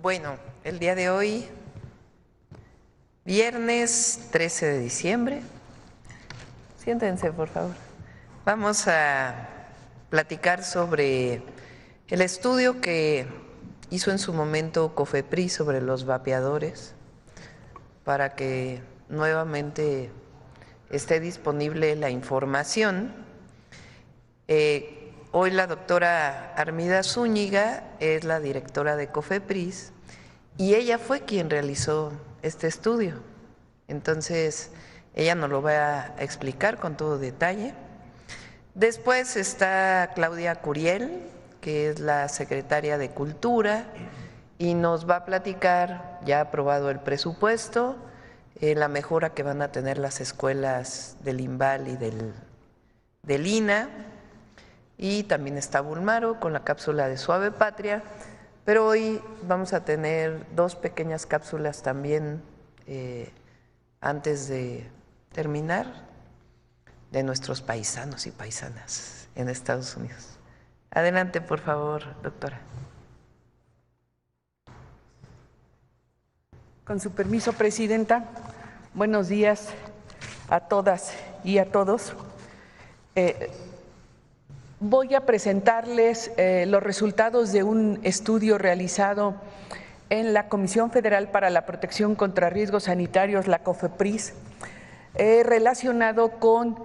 Bueno, el día de hoy, viernes 13 de diciembre, siéntense por favor, vamos a platicar sobre el estudio que hizo en su momento COFEPRIS sobre los vapeadores para que nuevamente esté disponible la información. Hoy la doctora Armida Zúñiga es la directora de COFEPRIS y ella fue quien realizó este estudio. Entonces, ella nos lo va a explicar con todo detalle. Después está Claudia Curiel, que es la secretaria de Cultura, y nos va a platicar, ya aprobado el presupuesto, la mejora que van a tener las escuelas del INVAL y del INA. Y también está Bulmaro con la cápsula de Suave Patria, pero hoy vamos a tener dos pequeñas cápsulas también antes de terminar de nuestros paisanos y paisanas en Estados Unidos. Adelante, por favor, doctora. Con su permiso, presidenta, buenos días a todas y a todos. Voy a presentarles los resultados de un estudio realizado en la Comisión Federal para la Protección contra Riesgos Sanitarios, la COFEPRIS, relacionado con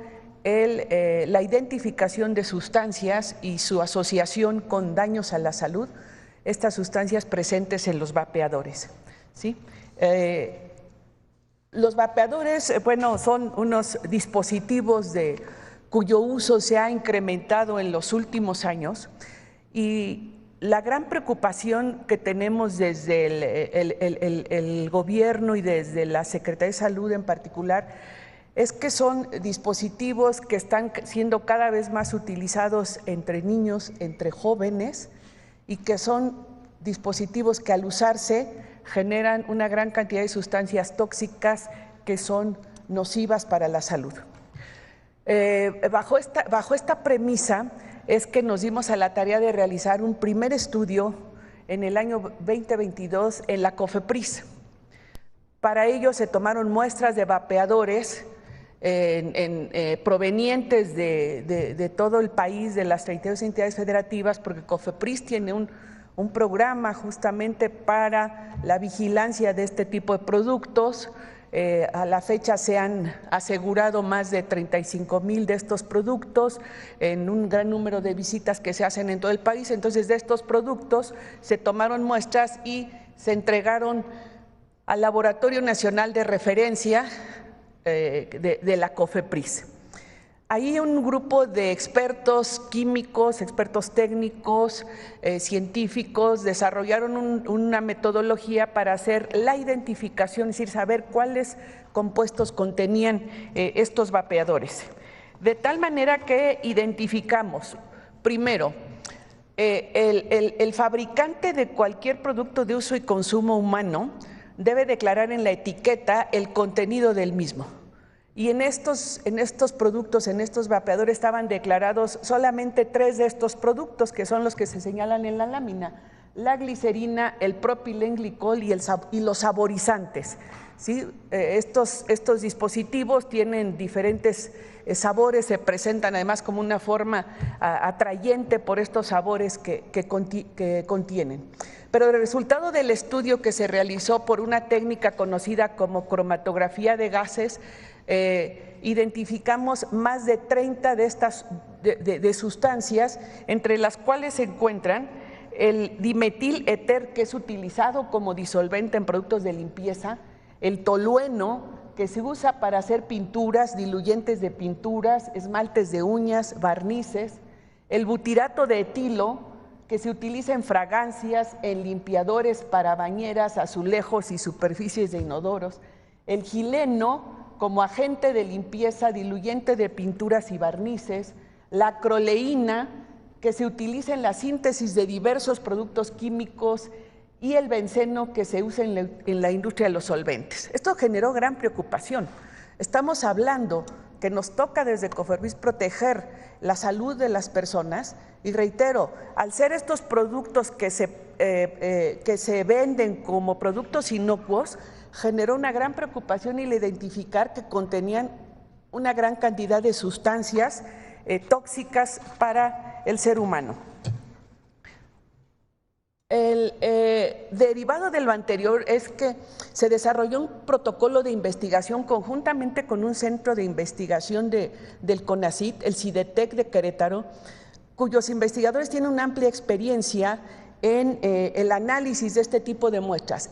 la identificación de sustancias y su asociación con daños a la salud, estas sustancias presentes en los vapeadores, ¿sí? Los vapeadores, bueno, son unos dispositivos cuyo uso se ha incrementado en los últimos años, y la gran preocupación que tenemos desde el gobierno y desde la Secretaría de Salud en particular es que son dispositivos que están siendo cada vez más utilizados entre niños, entre jóvenes, y que son dispositivos que al usarse generan una gran cantidad de sustancias tóxicas que son nocivas para la salud. Bajo esta premisa es que nos dimos a la tarea de realizar un primer estudio en el año 2022 en la COFEPRIS. Para ello se tomaron muestras de vapeadores provenientes de todo el país, de las 32 entidades federativas, porque COFEPRIS tiene un programa justamente para la vigilancia de este tipo de productos. A la fecha se han asegurado más de 35,000 de estos productos en un gran número de visitas que se hacen en todo el país. Entonces, de estos productos se tomaron muestras y se entregaron al Laboratorio Nacional de Referencia de la COFEPRIS. Ahí un grupo de expertos químicos, expertos técnicos, científicos, desarrollaron una metodología para hacer la identificación, es decir, saber cuáles compuestos contenían estos vapeadores. De tal manera que identificamos, primero, el fabricante de cualquier producto de uso y consumo humano debe declarar en la etiqueta el contenido del mismo. Y en estos productos, en estos vapeadores, estaban declarados solamente 3 de estos productos, que son los que se señalan en la lámina: la glicerina, el propilenglicol y los saborizantes, ¿sí? Estos dispositivos tienen diferentes sabores, se presentan además como una forma atrayente por estos sabores que contienen. Pero el resultado del estudio, que se realizó por una técnica conocida como cromatografía de gases, identificamos más de 30 de estas sustancias, entre las cuales se encuentran el dimetil éter, que es utilizado como disolvente en productos de limpieza, el tolueno, que se usa para hacer pinturas, diluyentes de pinturas, esmaltes de uñas, barnices, el butirato de etilo, que se utiliza en fragancias, en limpiadores para bañeras, azulejos y superficies de inodoros, el gileno como agente de limpieza, diluyente de pinturas y barnices, la acroleína, que se utiliza en la síntesis de diversos productos químicos, y el benceno, que se usa en la industria de los solventes. Esto generó gran preocupación. Estamos hablando que nos toca desde COFEPRIS proteger la salud de las personas, y reitero, al ser estos productos que se que se venden como productos inocuos generó una gran preocupación el identificar que contenían una gran cantidad de sustancias tóxicas para el ser humano. Derivado de lo anterior es que se desarrolló un protocolo de investigación conjuntamente con un centro de investigación del CONACYT, el CIDETEC de Querétaro, cuyos investigadores tienen una amplia experiencia en el análisis de este tipo de muestras.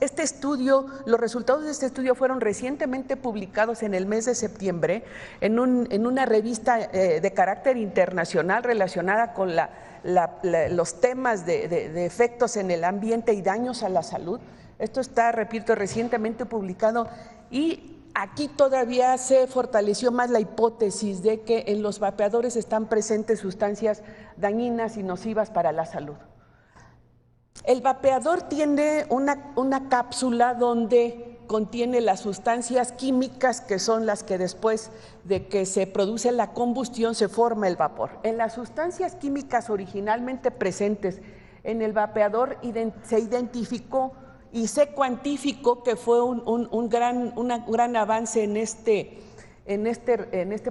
Los resultados de este estudio fueron recientemente publicados en el mes de septiembre en una revista de carácter internacional relacionada con los temas de efectos en el ambiente y daños a la salud. Esto está, repito, recientemente publicado, y aquí todavía se fortaleció más la hipótesis de que en los vapeadores están presentes sustancias dañinas y nocivas para la salud. El vapeador tiene una cápsula donde contiene las sustancias químicas que son las que después de que se produce la combustión se forma el vapor. En las sustancias químicas originalmente presentes en el vapeador se identificó y se cuantificó, que fue un gran avance en este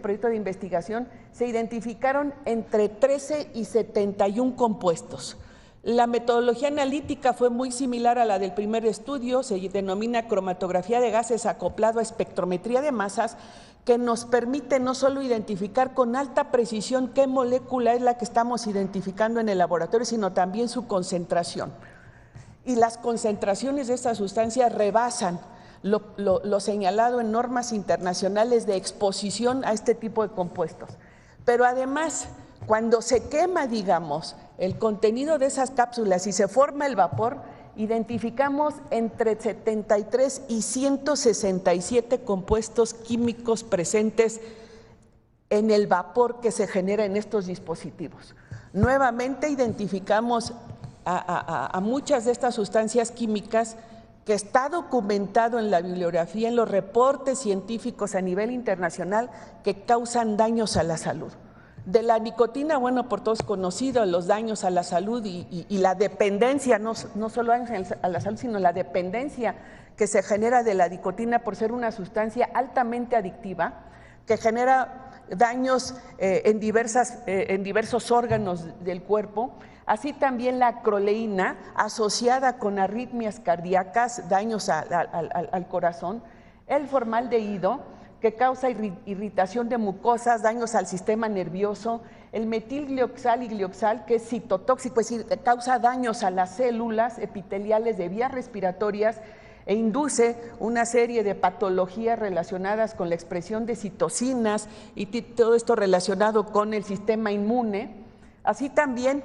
proyecto de investigación. Se identificaron entre 13 y 71 compuestos. La metodología analítica fue muy similar a la del primer estudio, se denomina cromatografía de gases acoplado a espectrometría de masas, que nos permite no solo identificar con alta precisión qué molécula es la que estamos identificando en el laboratorio, sino también su concentración. Y las concentraciones de estas sustancias rebasan lo señalado en normas internacionales de exposición a este tipo de compuestos. Pero además, cuando se quema, digamos, el contenido de esas cápsulas y se forma el vapor, identificamos entre 73 y 167 compuestos químicos presentes en el vapor que se genera en estos dispositivos. Nuevamente identificamos a muchas de estas sustancias químicas que está documentado en la bibliografía, en los reportes científicos a nivel internacional, que causan daños a la salud. De la nicotina, bueno, por todos conocido, los daños a la salud y la dependencia, no solo daños a la salud, sino la dependencia que se genera de la nicotina por ser una sustancia altamente adictiva, que genera daños en diversos órganos del cuerpo. Así también la acroleína, asociada con arritmias cardíacas, daños al corazón. El formaldehído, que causa irritación de mucosas, daños al sistema nervioso. El metilglioxal y glioxal, que es citotóxico, es decir, causa daños a las células epiteliales de vías respiratorias e induce una serie de patologías relacionadas con la expresión de citocinas y todo esto relacionado con el sistema inmune. Así también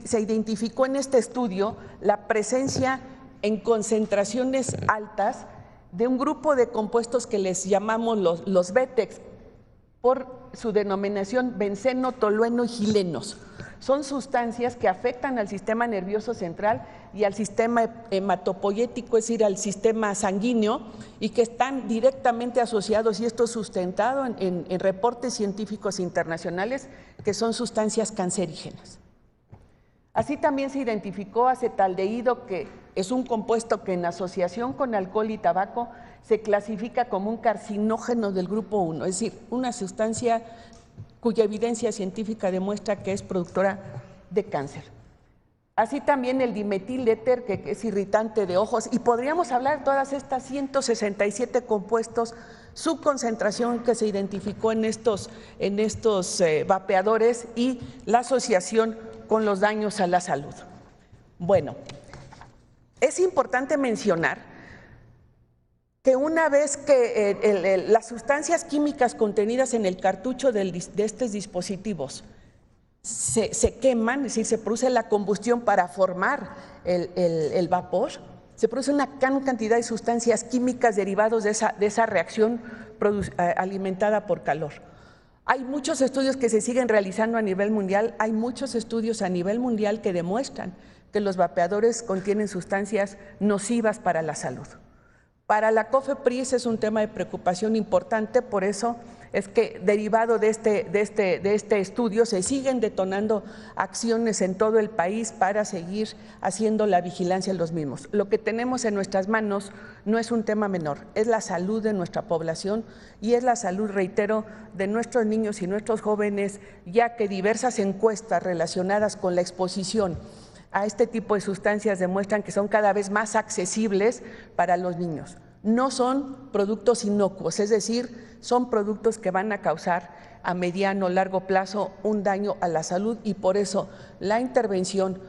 se identificó en este estudio la presencia en concentraciones altas de un grupo de compuestos que les llamamos los BETEX, por su denominación benceno, tolueno y gilenos. Son sustancias que afectan al sistema nervioso central y al sistema hematopoyético, es decir, al sistema sanguíneo, y que están directamente asociados, y esto sustentado en reportes científicos internacionales, que son sustancias cancerígenas. Así también se identificó acetaldehído, que es un compuesto que en asociación con alcohol y tabaco se clasifica como un carcinógeno del grupo 1, es decir, una sustancia cuya evidencia científica demuestra que es productora de cáncer. Así también el dimetiléter, que es irritante de ojos, y podríamos hablar de todas estas 167 compuestos, su concentración que se identificó en estos vapeadores y la asociación con los daños a la salud. Bueno, es importante mencionar que una vez que las sustancias químicas contenidas en el cartucho de estos dispositivos se queman, es decir, se produce la combustión para formar el vapor, se produce una gran cantidad de sustancias químicas derivados de esa reacción alimentada por calor. Hay muchos estudios que se siguen realizando a nivel mundial, hay muchos estudios a nivel mundial que demuestran que los vapeadores contienen sustancias nocivas para la salud. Para la COFEPRIS es un tema de preocupación importante, por eso es que derivado de este estudio se siguen detonando acciones en todo el país para seguir haciendo la vigilancia en los mismos. Lo que tenemos en nuestras manos no es un tema menor, es la salud de nuestra población y es la salud, reitero, de nuestros niños y nuestros jóvenes, ya que diversas encuestas relacionadas con la exposición a este tipo de sustancias demuestran que son cada vez más accesibles para los niños. No son productos inocuos, es decir, son productos que van a causar a mediano o largo plazo un daño a la salud y por eso la intervención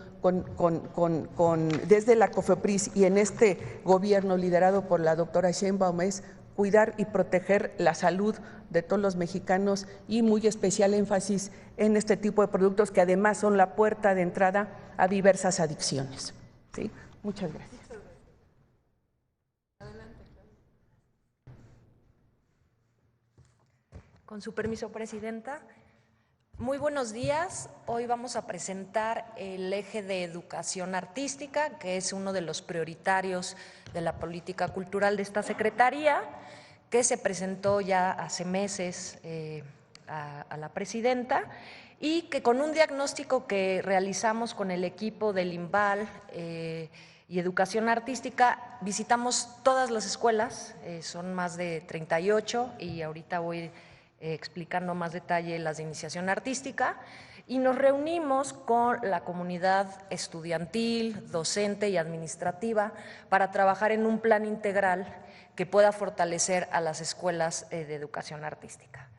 desde la COFEPRIS y en este gobierno liderado por la doctora Sheinbaum es cuidar y proteger la salud de todos los mexicanos y muy especial énfasis en este tipo de productos que además son la puerta de entrada a diversas adicciones. ¿Sí? Muchas gracias. Con su permiso, Presidenta. Muy buenos días. Hoy vamos a presentar el eje de educación artística, que es uno de los prioritarios de la política cultural de esta Secretaría, que se presentó ya hace meses a la Presidenta y que con un diagnóstico que realizamos con el equipo del INVAL y Educación Artística, visitamos todas las escuelas, son más de 38 y ahorita voy explicando más detalle las de iniciación artística, y nos reunimos con la comunidad estudiantil, docente y administrativa para trabajar en un plan integral que pueda fortalecer a las escuelas de educación artística.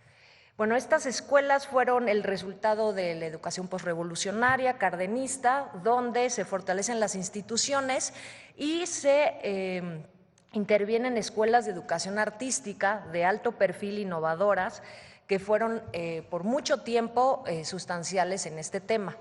Bueno, estas escuelas fueron el resultado de la educación posrevolucionaria, cardenista, donde se fortalecen las instituciones y se intervienen escuelas de educación artística de alto perfil, innovadoras, que fueron por mucho tiempo sustanciales en este tema.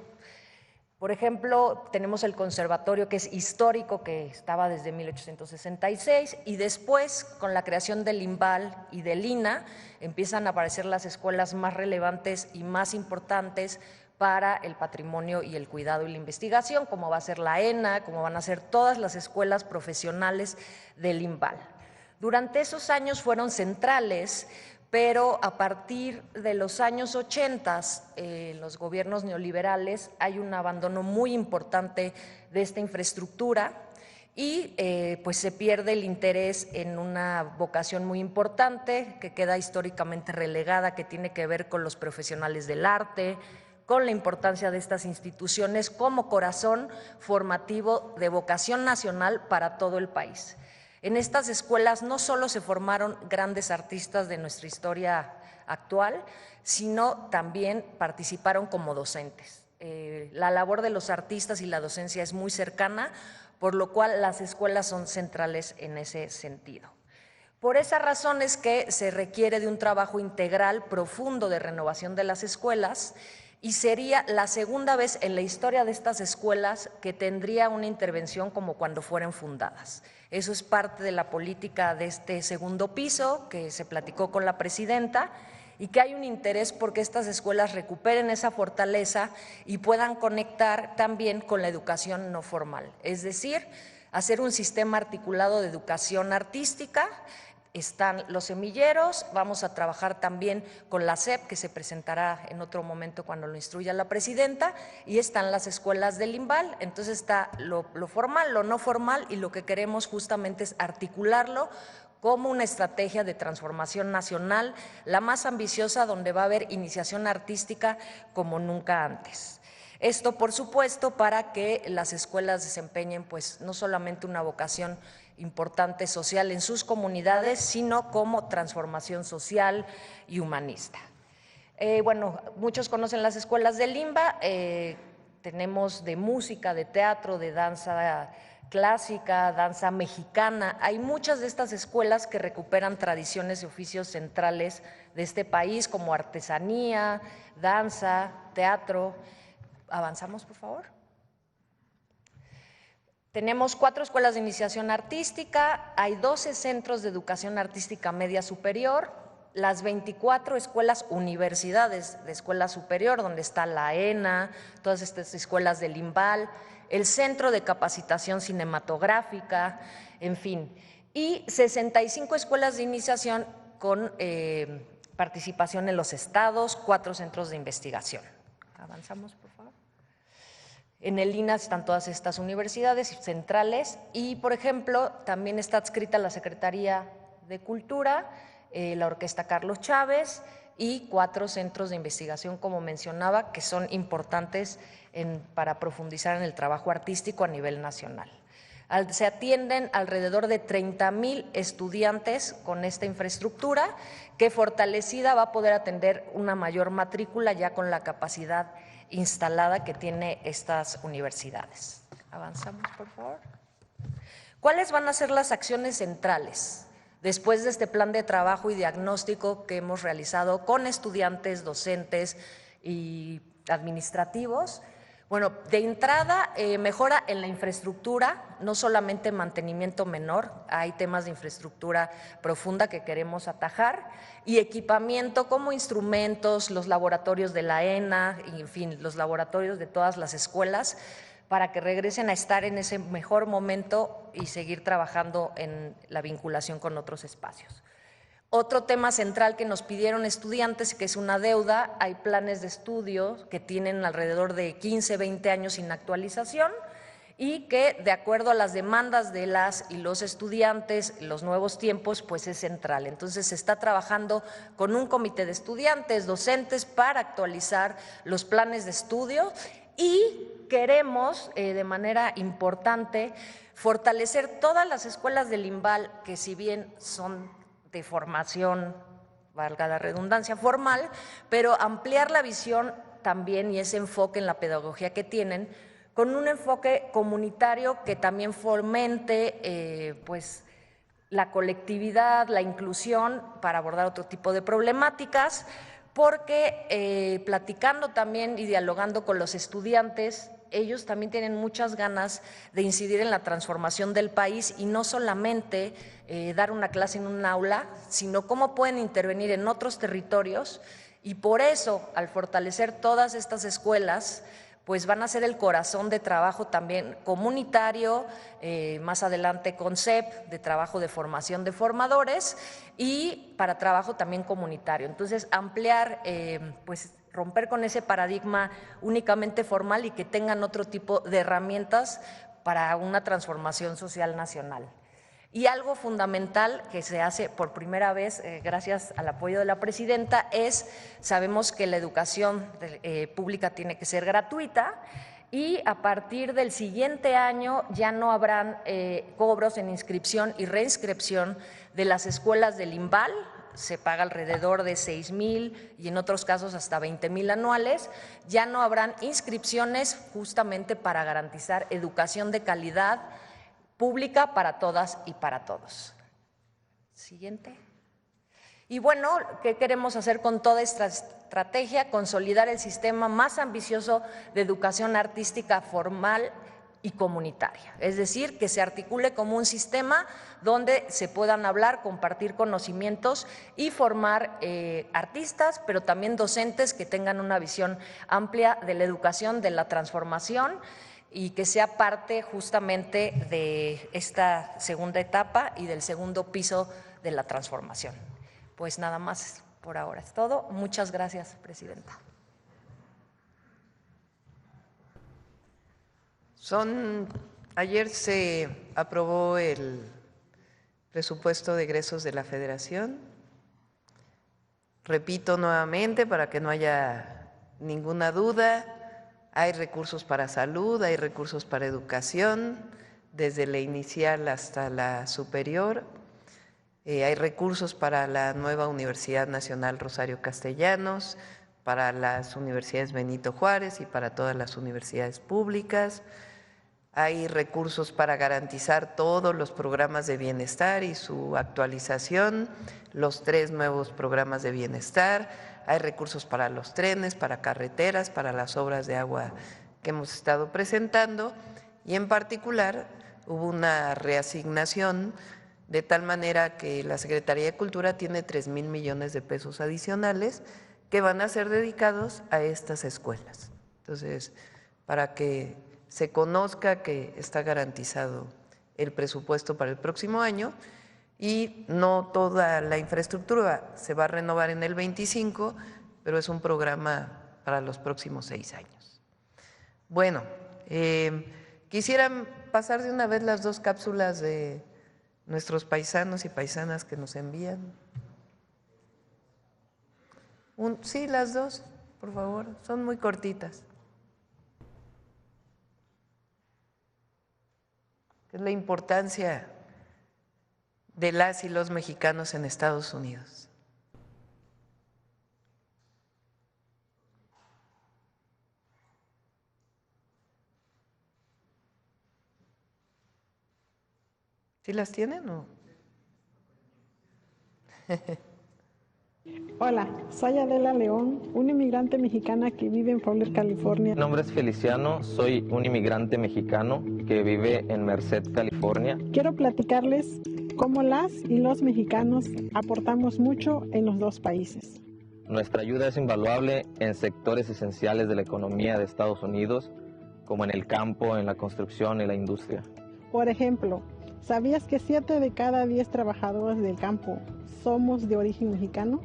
Por ejemplo, tenemos el conservatorio, que es histórico, que estaba desde 1866, y después, con la creación del INVAL y del INA, empiezan a aparecer las escuelas más relevantes y más importantes para el patrimonio y el cuidado y la investigación, como va a ser la ENA, como van a ser todas las escuelas profesionales del INVAL. Durante esos años fueron centrales, pero a partir de los años 80, los gobiernos neoliberales, hay un abandono muy importante de esta infraestructura y pues se pierde el interés en una vocación muy importante que queda históricamente relegada, que tiene que ver con los profesionales del arte, con la importancia de estas instituciones como corazón formativo de vocación nacional para todo el país. En estas escuelas no solo se formaron grandes artistas de nuestra historia actual, sino también participaron como docentes. La labor de los artistas y la docencia es muy cercana, por lo cual las escuelas son centrales en ese sentido. Por esa razón es que se requiere de un trabajo integral profundo de renovación de las escuelas, y sería la segunda vez en la historia de estas escuelas que tendría una intervención como cuando fueran fundadas. Eso es parte de la política de este segundo piso que se platicó con la Presidenta, y que hay un interés porque estas escuelas recuperen esa fortaleza y puedan conectar también con la educación no formal, es decir, hacer un sistema articulado de educación artística. Están los semilleros, vamos a trabajar también con la SEP, que se presentará en otro momento cuando lo instruya la Presidenta, y están las escuelas del INVAL. Entonces está lo formal, lo no formal, y lo que queremos justamente es articularlo como una estrategia de transformación nacional, la más ambiciosa, donde va a haber iniciación artística como nunca antes. Esto, por supuesto, para que las escuelas desempeñen pues no solamente una vocación importante social en sus comunidades, sino como transformación social y humanista. Bueno, muchos conocen las escuelas del INVA, tenemos de música, de teatro, de danza clásica, danza mexicana. Hay muchas de estas escuelas que recuperan tradiciones y oficios centrales de este país, como artesanía, danza, teatro. Avanzamos, por favor. Tenemos 4 escuelas de iniciación artística, hay 12 centros de educación artística media superior, las 24 escuelas universidades de escuela superior, donde está la ENA, todas estas escuelas del INVAL, el Centro de Capacitación Cinematográfica, en fin, y 65 escuelas de iniciación con participación en los estados, 4 centros de investigación. Avanzamos, por favor. En el INAH están todas estas universidades centrales y, por ejemplo, también está adscrita la Secretaría de Cultura, la Orquesta Carlos Chávez y 4 centros de investigación, como mencionaba, que son importantes para profundizar en el trabajo artístico a nivel nacional. Se atienden alrededor de 30,000 estudiantes con esta infraestructura que fortalecida va a poder atender una mayor matrícula ya con la capacidad instalada que tiene estas universidades. Avanzamos, por favor. ¿Cuáles van a ser las acciones centrales después de este plan de trabajo y diagnóstico que hemos realizado con estudiantes, docentes y administrativos? Bueno, de entrada, mejora en la infraestructura, no solamente mantenimiento menor, hay temas de infraestructura profunda que queremos atajar, y equipamiento como instrumentos, los laboratorios de la ENA, y en fin, los laboratorios de todas las escuelas, para que regresen a estar en ese mejor momento y seguir trabajando en la vinculación con otros espacios. Otro tema central que nos pidieron estudiantes, que es una deuda, hay planes de estudio que tienen alrededor de 15, 20 años sin actualización y que, de acuerdo a las demandas de las y los estudiantes, los nuevos tiempos, pues es central. Entonces se está trabajando con un comité de estudiantes, docentes, para actualizar los planes de estudio y queremos, de manera importante, fortalecer todas las escuelas del IMBAL, que si bien son de formación, valga la redundancia, formal, pero ampliar la visión también y ese enfoque en la pedagogía que tienen, con un enfoque comunitario que también fomente pues, la colectividad, la inclusión para abordar otro tipo de problemáticas, porque platicando también y dialogando con los estudiantes, ellos también tienen muchas ganas de incidir en la transformación del país y no solamente dar una clase en un aula, sino cómo pueden intervenir en otros territorios y por eso, al fortalecer todas estas escuelas, pues van a ser el corazón de trabajo también comunitario, más adelante con CEP, de trabajo de formación de formadores y para trabajo también comunitario. Entonces, ampliar, pues romper con ese paradigma únicamente formal y que tengan otro tipo de herramientas para una transformación social nacional. Y algo fundamental que se hace por primera vez, gracias al apoyo de la presidenta, sabemos que la educación pública tiene que ser gratuita y a partir del siguiente año ya no habrán cobros en inscripción y reinscripción de las escuelas del IMBAL. Se paga alrededor de 6,000 y en otros casos hasta 20,000 anuales. Ya no habrán inscripciones justamente para garantizar educación de calidad pública para todas y para todos. Siguiente. Y bueno, ¿qué queremos hacer con toda esta estrategia? Consolidar el sistema más ambicioso de educación artística formal y comunitaria, es decir, que se articule como un sistema donde se puedan hablar, compartir conocimientos y formar artistas, pero también docentes que tengan una visión amplia de la educación, de la transformación y que sea parte justamente de esta segunda etapa y del segundo piso de la transformación. Pues nada más por ahora es todo. Muchas gracias, presidenta. Ayer se aprobó el presupuesto de egresos de la Federación. Repito nuevamente para que no haya ninguna duda, hay recursos para salud, hay recursos para educación, desde la inicial hasta la superior. Hay recursos para la nueva Universidad Nacional Rosario Castellanos, para las universidades Benito Juárez y para todas las universidades públicas. Hay recursos para garantizar todos los programas de bienestar y su actualización, los 3 nuevos programas de bienestar. Hay recursos para los trenes, para carreteras, para las obras de agua que hemos estado presentando y en particular hubo una reasignación de tal manera que la Secretaría de Cultura tiene 3,000 millones de pesos adicionales que van a ser dedicados a estas escuelas. Entonces, para que se conozca que está garantizado el presupuesto para el próximo año y no toda la infraestructura se va a renovar en el 25, pero es un programa para los próximos 6 años. Bueno, quisieran pasar de una vez las 2 cápsulas de nuestros paisanos y paisanas que nos envían. Sí, las 2, por favor, son muy cortitas. Es la importancia de las y los mexicanos en Estados Unidos. ¿Sí las tienen o? Hola, soy Adela León, una inmigrante mexicana que vive en Fowler, California. Mi nombre es Feliciano, soy un inmigrante mexicano que vive en Merced, California. Quiero platicarles cómo las y los mexicanos aportamos mucho en los 2 países. Nuestra ayuda es invaluable en sectores esenciales de la economía de Estados Unidos, como en el campo, en la construcción y la industria. Por ejemplo, ¿sabías que 7 de cada 10 trabajadores del campo somos de origen mexicano?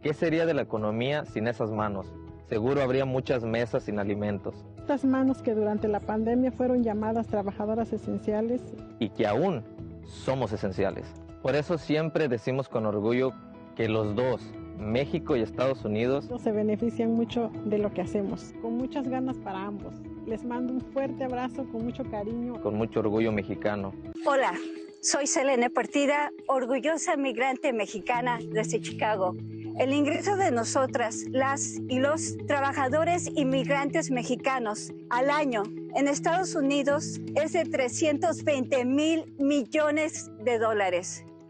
¿Qué sería de la economía sin esas manos? Seguro habría muchas mesas sin alimentos. Estas manos que durante la pandemia fueron llamadas trabajadoras esenciales. Y que aún somos esenciales. Por eso siempre decimos con orgullo que los 2, México y Estados Unidos, se benefician mucho de lo que hacemos, con muchas ganas para ambos. Les mando un fuerte abrazo con mucho cariño. Con mucho orgullo mexicano. Hola, soy Selene Partida, orgullosa migrante mexicana desde Chicago. El ingreso de nosotras, las y los trabajadores inmigrantes mexicanos al año en Estados Unidos es de $320,000 millones.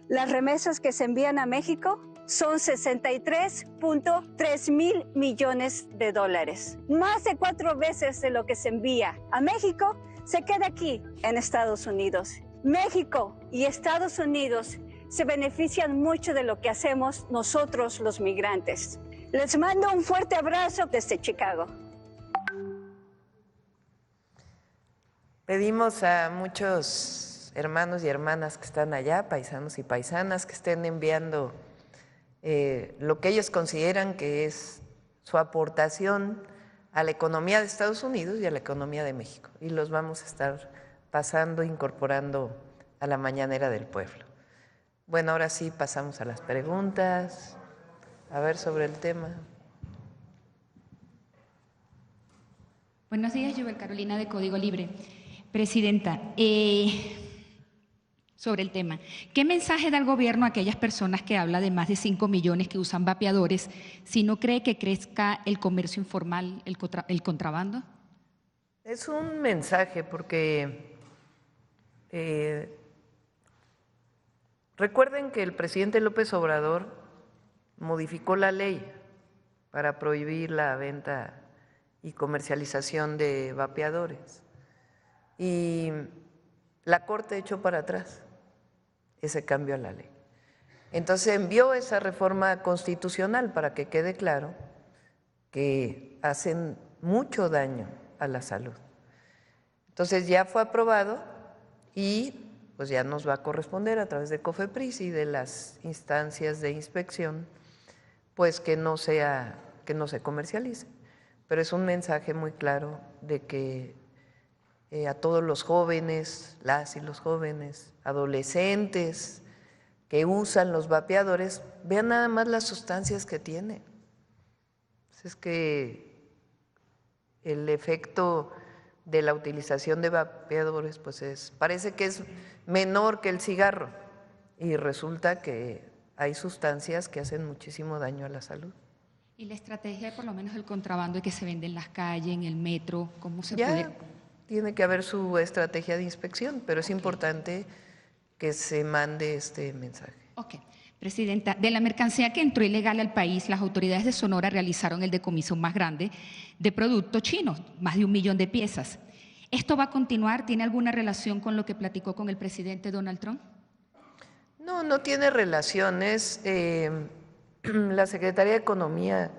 Las remesas que se envían a México son $63.3 mil millones. Más de 4 veces de lo que se envía a México se queda aquí en Estados Unidos. México y Estados Unidos se benefician mucho de lo que hacemos nosotros los migrantes. Les mando un fuerte abrazo desde Chicago. Pedimos a muchos hermanos y hermanas que están allá, paisanos y paisanas, que estén enviando lo que ellos consideran que es su aportación a la economía de Estados Unidos y a la economía de México. Y los vamos a estar pasando, incorporando a la mañanera del pueblo. Bueno, ahora sí pasamos a las preguntas. A ver, sobre el tema. Buenos días, Yubel Carolina de Código Libre. Presidenta, sobre el tema, ¿qué mensaje da el gobierno a aquellas personas que habla de más de 5 millones que usan vapeadores si no cree que crezca el comercio informal, el contrabando? Es un mensaje porque recuerden que el presidente López Obrador modificó la ley para prohibir la venta y comercialización de vapeadores. Y la Corte echó para atrás ese cambio a la ley. Entonces envió esa reforma constitucional para que quede claro que hacen mucho daño a la salud. Entonces ya fue aprobado y pues ya nos va a corresponder a través de COFEPRIS y de las instancias de inspección, pues que no se comercialice. Pero es un mensaje muy claro de que a todos los jóvenes, las y los jóvenes, adolescentes que usan los vapeadores, vean nada más las sustancias que tienen. Es que el efecto de la utilización de vapeadores pues parece que es menor que el cigarro y resulta que hay sustancias que hacen muchísimo daño a la salud. ¿Y la estrategia, por lo menos el contrabando que se vende en las calles, en el metro, cómo se ya puede? Tiene que haber su estrategia de inspección, pero es importante que se mande este mensaje. Ok. Presidenta, de la mercancía que entró ilegal al país, las autoridades de Sonora realizaron el decomiso más grande de productos chinos, más de 1 millón de piezas. ¿Esto va a continuar? ¿Tiene alguna relación con lo que platicó con el presidente Donald Trump? No, no tiene relación. La Secretaría de Economía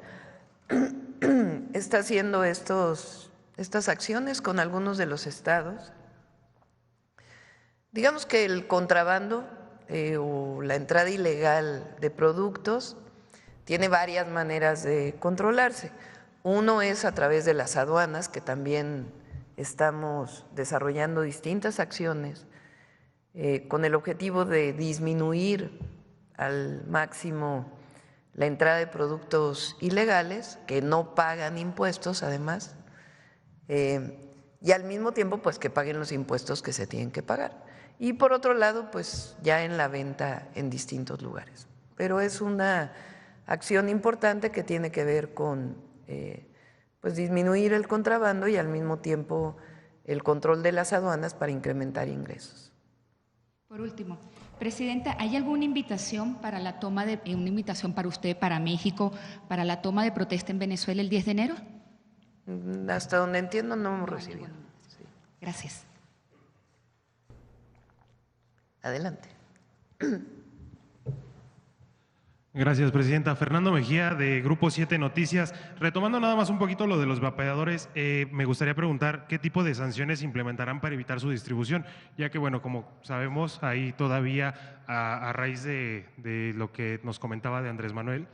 está haciendo estas acciones con algunos de los estados. Digamos que el contrabando o la entrada ilegal de productos tiene varias maneras de controlarse. Uno es a través de las aduanas, que también estamos desarrollando distintas acciones con el objetivo de disminuir al máximo la entrada de productos ilegales que no pagan impuestos, además, y al mismo tiempo pues que paguen los impuestos que se tienen que pagar. Y por otro lado, pues ya en la venta en distintos lugares. Pero es una acción importante que tiene que ver con pues disminuir el contrabando y al mismo tiempo el control de las aduanas para incrementar ingresos. Por último, Presidenta, ¿hay alguna invitación para la toma de una invitación para usted, para México, para la toma de protesta en Venezuela el 10 de enero? Hasta donde entiendo no hemos recibido. Sí. Gracias. Adelante. Gracias, Presidenta. Fernando Mejía, de Grupo 7 Noticias. Retomando nada más un poquito lo de los vapeadores, me gustaría preguntar qué tipo de sanciones implementarán para evitar su distribución, ya que, bueno, como sabemos, ahí todavía, a raíz de lo que nos comentaba de Andrés Manuel,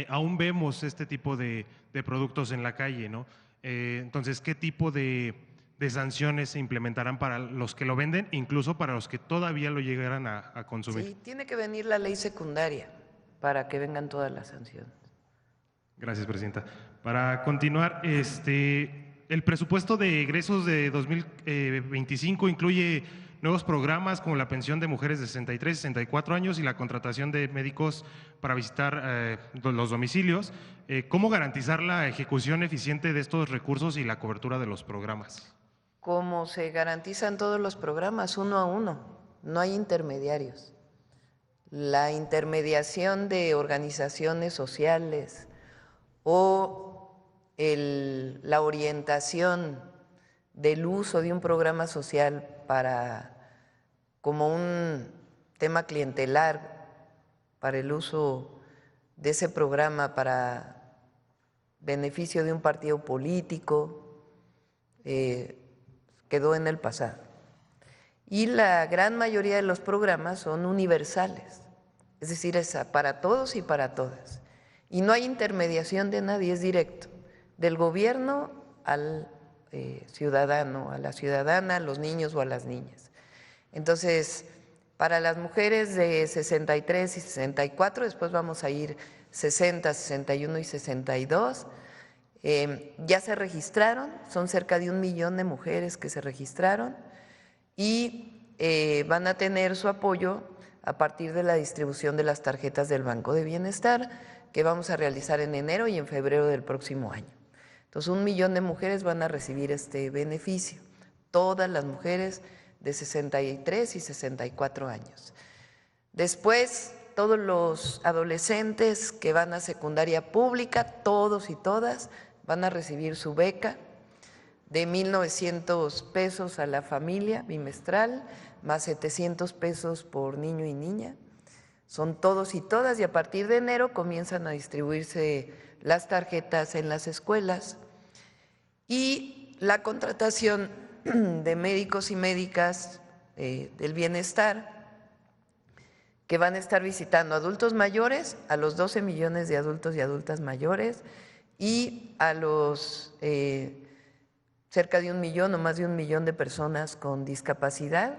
aún vemos este tipo de productos en la calle, ¿no? Entonces, ¿qué tipo de sanciones se implementarán para los que lo venden, incluso para los que todavía lo llegaran a consumir? Sí, tiene que venir la ley secundaria para que vengan todas las sanciones. Gracias, Presidenta. Para continuar, el presupuesto de egresos de 2025 incluye nuevos programas como la pensión de mujeres de 63 y 64 años y la contratación de médicos para visitar los domicilios. ¿Cómo garantizar la ejecución eficiente de estos recursos y la cobertura de los programas? Como se garantizan todos los programas, uno a uno, no hay intermediarios. La intermediación de organizaciones sociales o la orientación del uso de un programa social como un tema clientelar para el uso de ese programa para beneficio de un partido político quedó en el pasado. Y la gran mayoría de los programas son universales, es decir, es para todos y para todas. Y no hay intermediación de nadie, es directo, del gobierno al ciudadano, a la ciudadana, a los niños o a las niñas. Entonces, para las mujeres de 63 y 64, después vamos a ir 60, 61 y 62, ya se registraron, son cerca de 1 millón de mujeres que se registraron, y van a tener su apoyo a partir de la distribución de las tarjetas del Banco de Bienestar que vamos a realizar en enero y en febrero del próximo año. Entonces, 1 millón de mujeres van a recibir este beneficio, todas las mujeres de 63 y 64 años. Después, todos los adolescentes que van a secundaria pública, todos y todas, van a recibir su beca de 1,900 pesos a la familia bimestral, más 700 pesos por niño y niña. Son todos y todas, y a partir de enero comienzan a distribuirse las tarjetas en las escuelas. Y la contratación de médicos y médicas del bienestar, que van a estar visitando adultos mayores, a los 12 millones de adultos y adultas mayores, y a los cerca de 1 millón o más de 1 millón de personas con discapacidad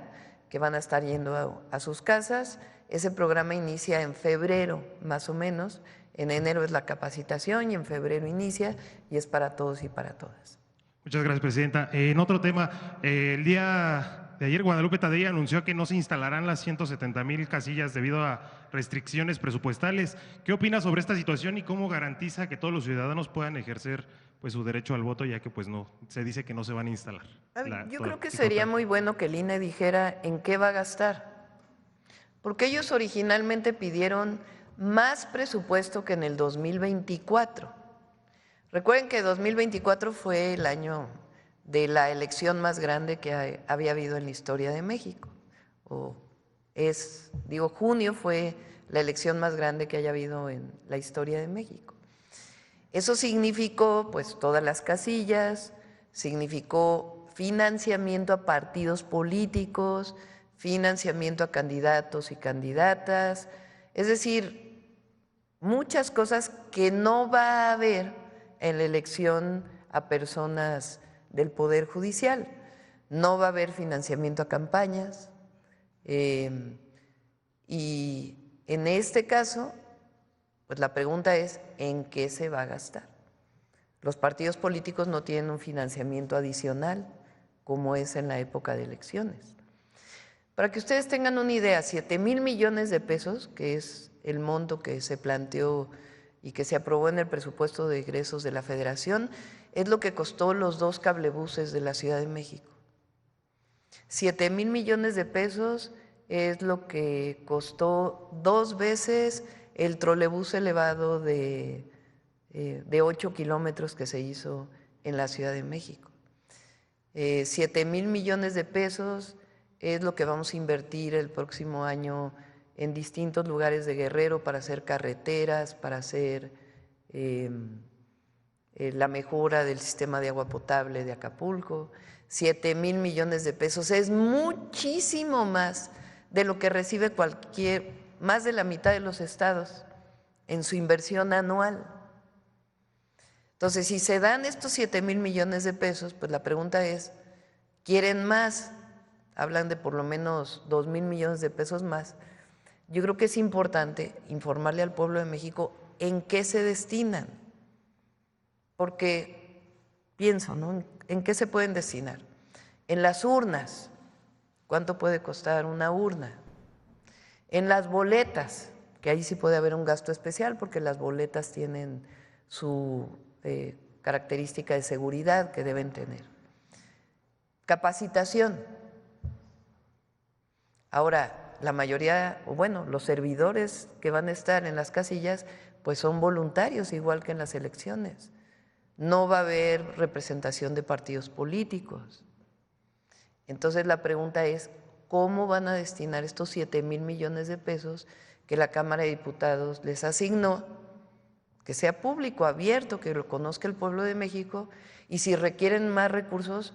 que van a estar yendo a sus casas. Ese programa inicia en febrero, más o menos. En enero es la capacitación y en febrero inicia, y es para todos y para todas. Muchas gracias, Presidenta. En otro tema, el día de ayer Guadalupe Tadei anunció que no se instalarán las 170,000 casillas debido a restricciones presupuestales. ¿Qué opina sobre esta situación y cómo garantiza que todos los ciudadanos puedan ejercer pues su derecho al voto, ya que pues no se dice que no se van a instalar? Yo creo que sería muy bueno que el INE dijera en qué va a gastar, porque ellos originalmente pidieron más presupuesto que en el 2024. Recuerden que 2024 fue el año de la elección más grande que había habido en la historia de México. Junio fue la elección más grande que haya habido en la historia de México. Eso significó pues todas las casillas, significó financiamiento a partidos políticos, financiamiento a candidatos y candidatas, es decir, muchas cosas que no va a haber en la elección a personas del Poder Judicial. No va a haber financiamiento a campañas y en este caso, pues la pregunta es, ¿en qué se va a gastar? Los partidos políticos no tienen un financiamiento adicional como es en la época de elecciones. Para que ustedes tengan una idea, 7,000 millones de pesos, que es el monto que se planteó y que se aprobó en el presupuesto de egresos de la Federación, es lo que costó los 2 cablebuses de la Ciudad de México. 7,000 millones de pesos es lo que costó 2 veces el trolebús elevado de 8 kilómetros que se hizo en la Ciudad de México. 7,000 millones de pesos es lo que vamos a invertir el próximo año en distintos lugares de Guerrero para hacer carreteras, para hacer la mejora del sistema de agua potable de Acapulco. 7,000 millones de pesos es muchísimo más de lo que recibe más de la mitad de los estados en su inversión anual. Entonces, si se dan estos 7,000 millones de pesos, pues la pregunta es, ¿quieren más? Hablan de por lo menos 2,000 millones de pesos más. Yo creo que es importante informarle al pueblo de México en qué se destinan, porque pienso, ¿no? ¿En qué se pueden destinar? En las urnas, ¿cuánto puede costar una urna? En las boletas, que ahí sí puede haber un gasto especial, porque las boletas tienen su característica de seguridad que deben tener. Capacitación. Ahora, la mayoría, o bueno, los servidores que van a estar en las casillas, pues son voluntarios, igual que en las elecciones. No va a haber representación de partidos políticos. Entonces la pregunta es, ¿cómo van a destinar estos 7,000 millones de pesos que la Cámara de Diputados les asignó? Que sea público, abierto, que lo conozca el pueblo de México, y si requieren más recursos,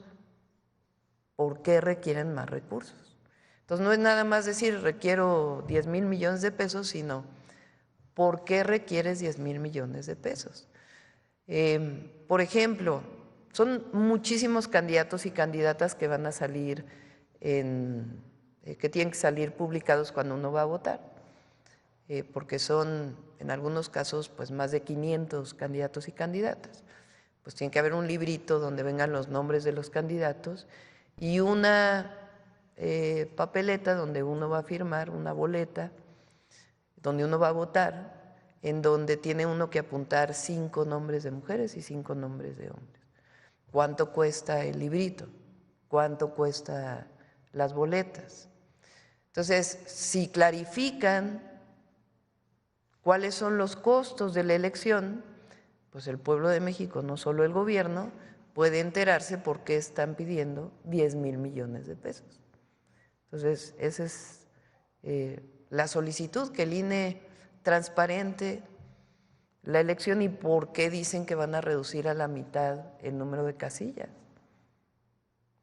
¿por qué requieren más recursos? Entonces no es nada más decir requiero 10,000 millones de pesos, sino ¿por qué requieres 10,000 millones de pesos? Por ejemplo, son muchísimos candidatos y candidatas que van a salir, que tienen que salir publicados cuando uno va a votar. Porque son en algunos casos pues más de 500 candidatos y candidatas. Pues tiene que haber un librito donde vengan los nombres de los candidatos y una papeleta donde uno va a firmar, una boleta, donde uno va a votar, en donde tiene uno que apuntar 5 nombres de mujeres y 5 nombres de hombres. ¿Cuánto cuesta el librito? ¿Cuánto cuesta las boletas? Entonces, si clarifican ¿cuáles son los costos de la elección? Pues el pueblo de México, no solo el gobierno, puede enterarse por qué están pidiendo 10,000 millones de pesos. Entonces, esa es la solicitud, que el INE transparente la elección y por qué dicen que van a reducir a la mitad el número de casillas.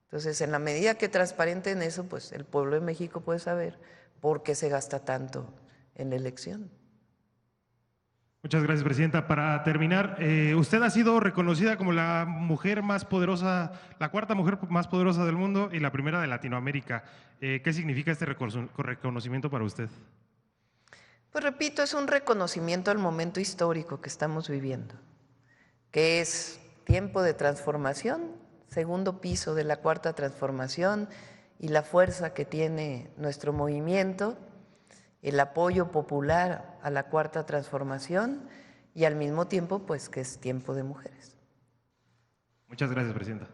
Entonces, en la medida que transparenten eso, pues el pueblo de México puede saber por qué se gasta tanto en la elección. Muchas gracias, Presidenta. Para terminar, usted ha sido reconocida como la mujer más poderosa, la 4ª mujer más poderosa del mundo y la primera de Latinoamérica. ¿Qué significa este reconocimiento para usted? Pues repito, es un reconocimiento al momento histórico que estamos viviendo, que es tiempo de transformación, segundo piso de la 4ª transformación y la fuerza que tiene nuestro movimiento, el apoyo popular a la 4ª transformación y al mismo tiempo pues que es tiempo de mujeres. Muchas gracias, Presidenta.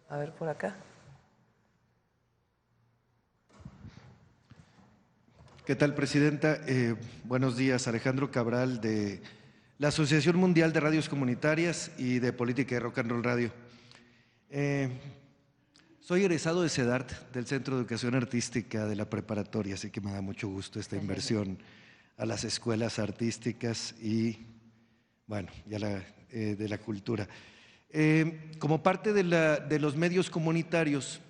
A ver por acá. ¿Qué tal, Presidenta? Buenos días, Alejandro Cabral de la Asociación Mundial de Radios Comunitarias y de Política y Rock and Roll Radio. Soy egresado de CEDART, del Centro de Educación Artística de la Preparatoria, así que me da mucho gusto esta inversión a las escuelas artísticas y, bueno, ya de la cultura. Como parte de los medios comunitarios,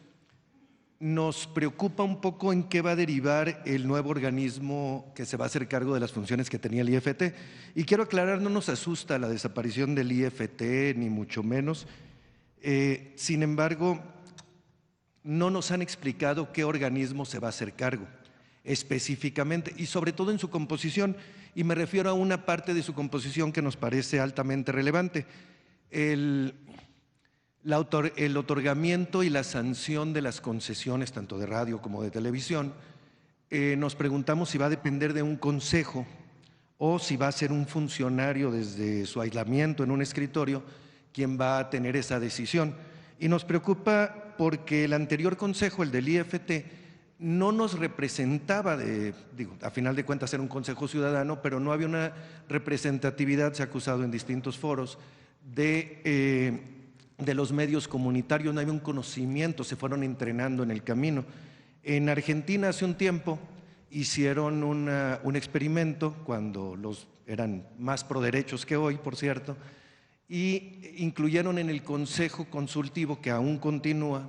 nos preocupa un poco en qué va a derivar el nuevo organismo que se va a hacer cargo de las funciones que tenía el IFT. Y quiero aclarar, no nos asusta la desaparición del IFT, ni mucho menos. Sin embargo, no nos han explicado qué organismo se va a hacer cargo específicamente y sobre todo en su composición. Y me refiero a una parte de su composición que nos parece altamente relevante. El otorgamiento y la sanción de las concesiones, tanto de radio como de televisión, nos preguntamos si va a depender de un consejo o si va a ser un funcionario desde su aislamiento en un escritorio quien va a tener esa decisión. Y nos preocupa porque el anterior consejo, el del IFT, no nos representaba, a final de cuentas era un consejo ciudadano, pero no había una representatividad, se ha acusado en distintos foros, de los medios comunitarios, no había un conocimiento, se fueron entrenando en el camino. En Argentina hace un tiempo hicieron un experimento, cuando eran más pro derechos que hoy, por cierto, y incluyeron en el consejo consultivo, que aún continúa,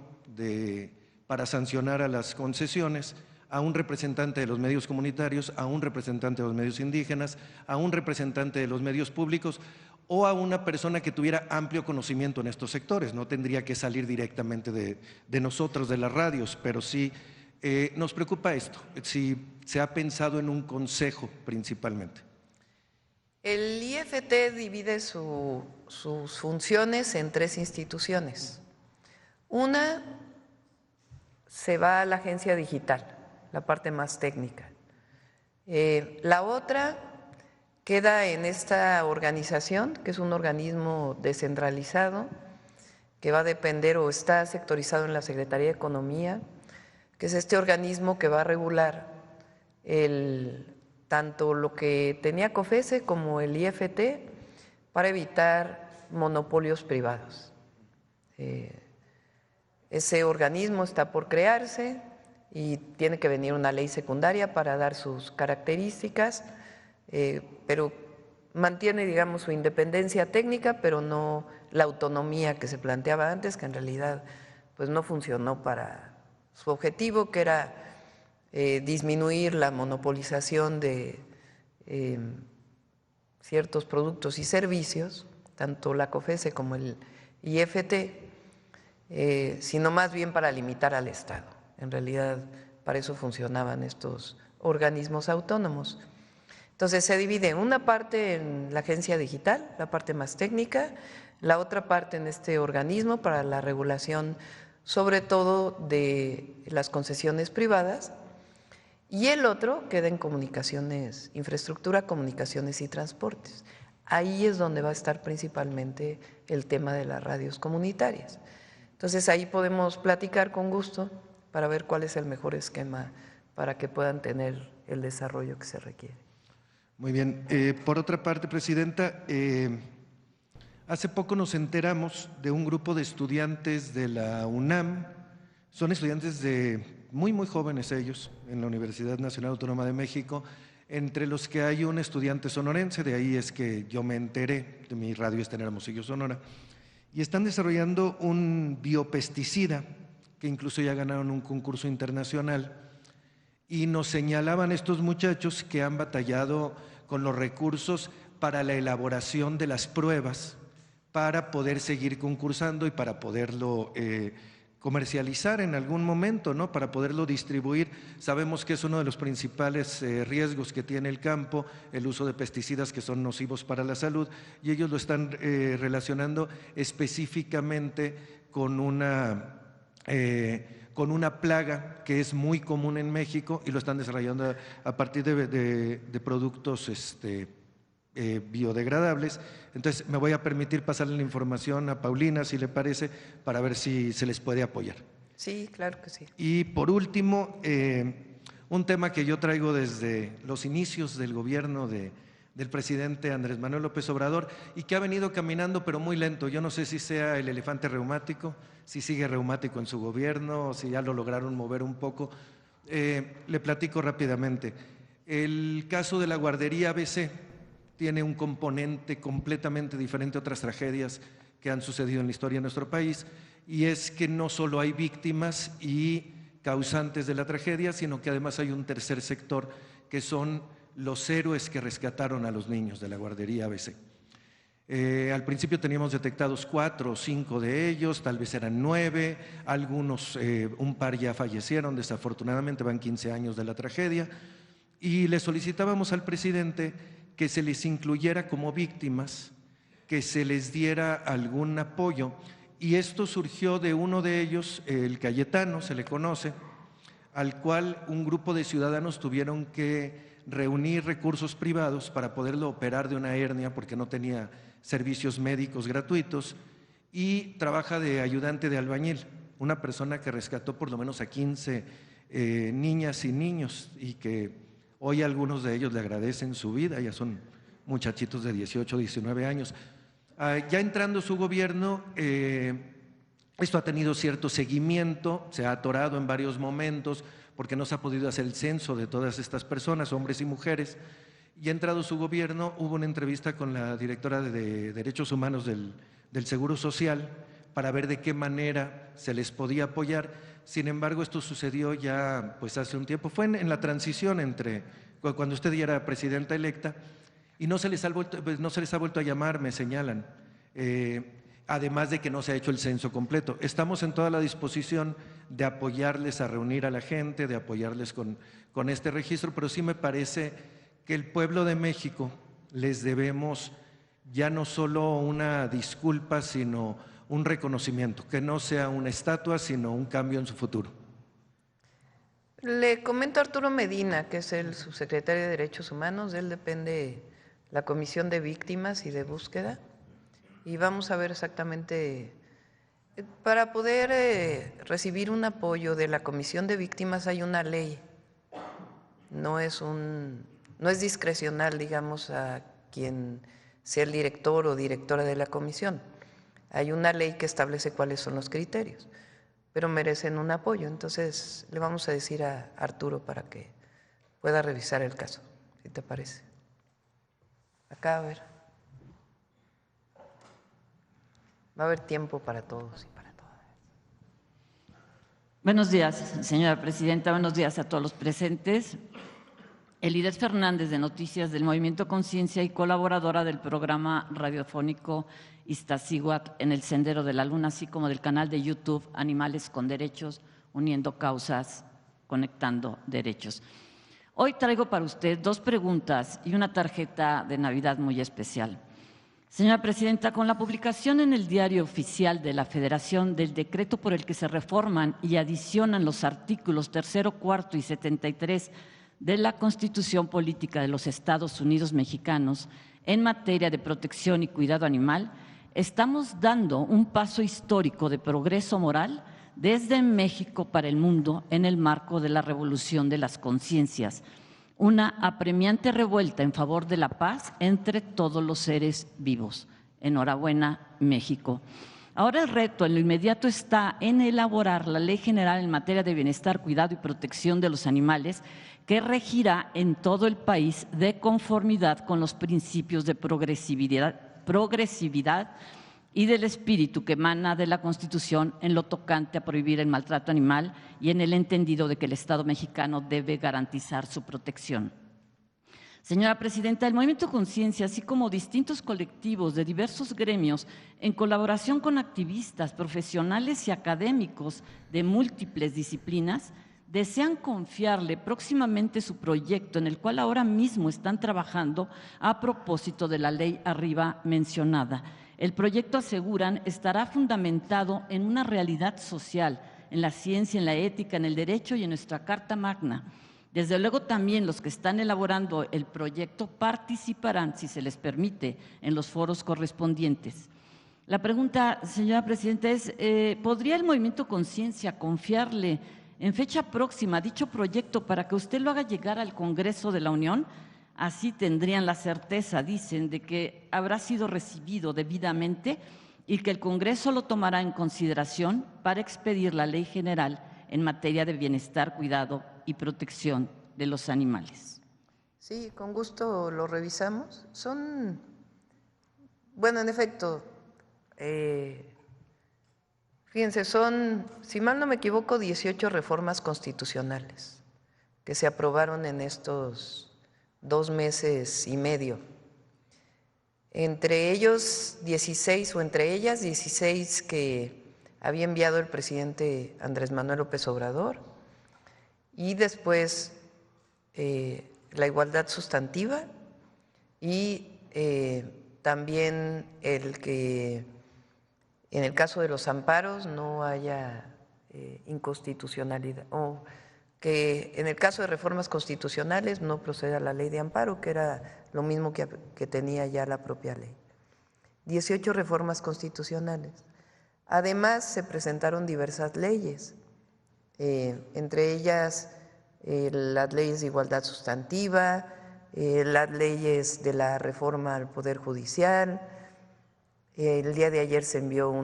para sancionar a las concesiones, a un representante de los medios comunitarios, a un representante de los medios indígenas, a un representante de los medios públicos o a una persona que tuviera amplio conocimiento en estos sectores. No tendría que salir directamente de nosotros, de las radios, pero sí nos preocupa esto, si se ha pensado en un consejo principalmente. El IFT divide sus funciones en 3 instituciones. Una se va a la agencia digital, la parte más técnica. La otra queda en esta organización, que es un organismo descentralizado, que va a depender o está sectorizado en la Secretaría de Economía, que es este organismo que va a regular tanto lo que tenía COFESE como el IFT para evitar monopolios privados. Ese organismo está por crearse y tiene que venir una ley secundaria para dar sus características, pero mantiene, digamos, su independencia técnica, pero no la autonomía que se planteaba antes, que en realidad pues no funcionó para su objetivo, que era disminuir la monopolización de ciertos productos y servicios, tanto la COFESE como el IFT, sino más bien para limitar al Estado. En realidad, para eso funcionaban estos organismos autónomos. Entonces, se divide una parte en la agencia digital, la parte más técnica, la otra parte en este organismo para la regulación, sobre todo de las concesiones privadas, y el otro queda en comunicaciones, infraestructura, comunicaciones y transportes. Ahí es donde va a estar principalmente el tema de las radios comunitarias. Entonces, ahí podemos platicar con gusto para ver cuál es el mejor esquema para que puedan tener el desarrollo que se requiere. Muy bien. Por otra parte, Presidenta, hace poco nos enteramos de un grupo de estudiantes de la UNAM, son estudiantes muy jóvenes ellos, en la Universidad Nacional Autónoma de México, entre los que hay un estudiante sonorense, de ahí es que yo me enteré, de mi radio está en Hermosillo, Sonora, y están desarrollando un biopesticida que incluso ya ganaron un concurso internacional, y nos señalaban estos muchachos que han batallado con los recursos para la elaboración de las pruebas para poder seguir concursando y para poderlo comercializar en algún momento, ¿no? Para poderlo distribuir. Sabemos que es uno de los principales riesgos que tiene el campo, el uso de pesticidas que son nocivos para la salud, y ellos lo están relacionando específicamente con una plaga que es muy común en México y lo están desarrollando a partir de productos biodegradables. Entonces me voy a permitir pasarle la información a Paulina, si le parece, para ver si se les puede apoyar. Sí, claro que sí. Y por último, un tema que yo traigo desde los inicios del gobierno del presidente Andrés Manuel López Obrador y que ha venido caminando pero muy lento. Yo no sé si sea el elefante reumático, si sigue reumático en su gobierno o si ya lo lograron mover un poco. Le platico rápidamente. El caso de la guardería ABC tiene un componente completamente diferente a otras tragedias que han sucedido en la historia de nuestro país, y es que no solo hay víctimas y causantes de la tragedia, sino que además hay un tercer sector que son los héroes que rescataron a los niños de la guardería ABC. Al principio teníamos detectados 4 o 5 de ellos, tal vez eran 9, algunos, un par ya fallecieron, desafortunadamente van 15 años de la tragedia, y le solicitábamos al presidente que se les incluyera como víctimas, que se les diera algún apoyo, y esto surgió de uno de ellos, el Cayetano, se le conoce, al cual un grupo de ciudadanos tuvieron que reunir recursos privados para poderlo operar de una hernia porque no tenía servicios médicos gratuitos, y trabaja de ayudante de albañil, una persona que rescató por lo menos a 15 niñas y niños, y que hoy algunos de ellos le agradecen su vida, ya son muchachitos de 18, 19 años. Ya entrando su gobierno, esto ha tenido cierto seguimiento, se ha atorado en varios momentos porque no se ha podido hacer el censo de todas estas personas, hombres y mujeres. Y entrado su gobierno, hubo una entrevista con la directora de Derechos Humanos del Seguro Social para ver de qué manera se les podía apoyar. Sin embargo, esto sucedió ya pues hace un tiempo, fue en la transición entre cuando usted ya era presidenta electa, y no se les ha vuelto a llamar, me señalan, además de que no se ha hecho el censo completo. Estamos en toda la disposición de apoyarles a reunir a la gente, de apoyarles con este registro, pero sí me parece que el pueblo de México les debemos ya no solo una disculpa, sino un reconocimiento, que no sea una estatua, sino un cambio en su futuro. Le comento a Arturo Medina, que es el subsecretario de Derechos Humanos, de él depende la Comisión de Víctimas y de Búsqueda, y vamos a ver exactamente, para poder recibir un apoyo de la Comisión de Víctimas hay una ley, no es discrecional, digamos, a quien sea el director o directora de la comisión. Hay una ley que establece cuáles son los criterios, pero merecen un apoyo. Entonces, le vamos a decir a Arturo para que pueda revisar el caso, si te parece. Acá, a ver. Va a haber tiempo para todos y para todas. Buenos días, señora presidenta. Buenos días a todos los presentes. Elides Fernández, de Noticias del Movimiento Conciencia y colaboradora del programa radiofónico Iztaccíhuatl en el Sendero de la Luna, así como del canal de YouTube Animales con Derechos, uniendo causas, conectando derechos. Hoy traigo para usted 2 preguntas y una tarjeta de Navidad muy especial. Señora presidenta, con la publicación en el Diario Oficial de la Federación del decreto por el que se reforman y adicionan los artículos 3, 4 y 73 de la Constitución Política de los Estados Unidos Mexicanos en materia de protección y cuidado animal, estamos dando un paso histórico de progreso moral desde México para el mundo en el marco de la revolución de las conciencias, una apremiante revuelta en favor de la paz entre todos los seres vivos. Enhorabuena, México. Ahora el reto en lo inmediato está en elaborar la Ley General en materia de bienestar, cuidado y protección de los animales, que regirá en todo el país de conformidad con los principios de progresividad y del espíritu que emana de la Constitución en lo tocante a prohibir el maltrato animal y en el entendido de que el Estado mexicano debe garantizar su protección. Señora presidenta, el Movimiento Conciencia, así como distintos colectivos de diversos gremios, en colaboración con activistas, profesionales y académicos de múltiples disciplinas, desean confiarle próximamente su proyecto, en el cual ahora mismo están trabajando a propósito de la ley arriba mencionada. El proyecto, aseguran, estará fundamentado en una realidad social, en la ciencia, en la ética, en el derecho y en nuestra Carta Magna. Desde luego también los que están elaborando el proyecto participarán, si se les permite, en los foros correspondientes. La pregunta, señora presidenta, es, ¿podría el Movimiento Conciencia confiarle en fecha próxima dicho proyecto para que usted lo haga llegar al Congreso de la Unión? Así tendrían la certeza, dicen, de que habrá sido recibido debidamente y que el Congreso lo tomará en consideración para expedir la Ley General en materia de bienestar, cuidado y protección de los animales. Sí, con gusto lo revisamos. Bueno, en efecto, Fíjense, son, si mal no me equivoco, 18 reformas constitucionales que se aprobaron en estos 2 meses y medio. Entre ellos 16, o entre ellas 16 que había enviado el presidente Andrés Manuel López Obrador, y después la igualdad sustantiva y también el que en el caso de los amparos no haya inconstitucionalidad, o que en el caso de reformas constitucionales no proceda la ley de amparo, que era lo mismo que tenía ya la propia ley. 18 reformas constitucionales. Además, se presentaron diversas leyes, entre ellas las leyes de igualdad sustantiva, las leyes de la reforma al Poder Judicial. El día de ayer se envió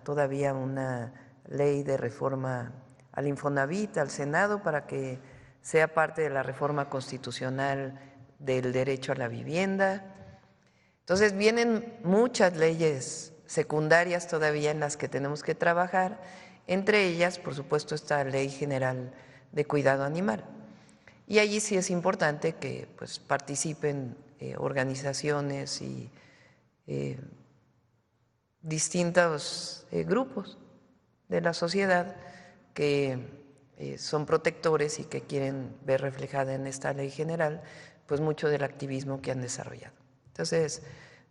todavía una ley de reforma al Infonavit, al Senado, para que sea parte de la reforma constitucional del derecho a la vivienda. Entonces vienen muchas leyes secundarias todavía en las que tenemos que trabajar, entre ellas, por supuesto, esta Ley General de Cuidado Animal. Y allí sí es importante que pues, participen organizaciones y distintos grupos de la sociedad que son protectores y que quieren ver reflejada en esta ley general pues mucho del activismo que han desarrollado. Entonces,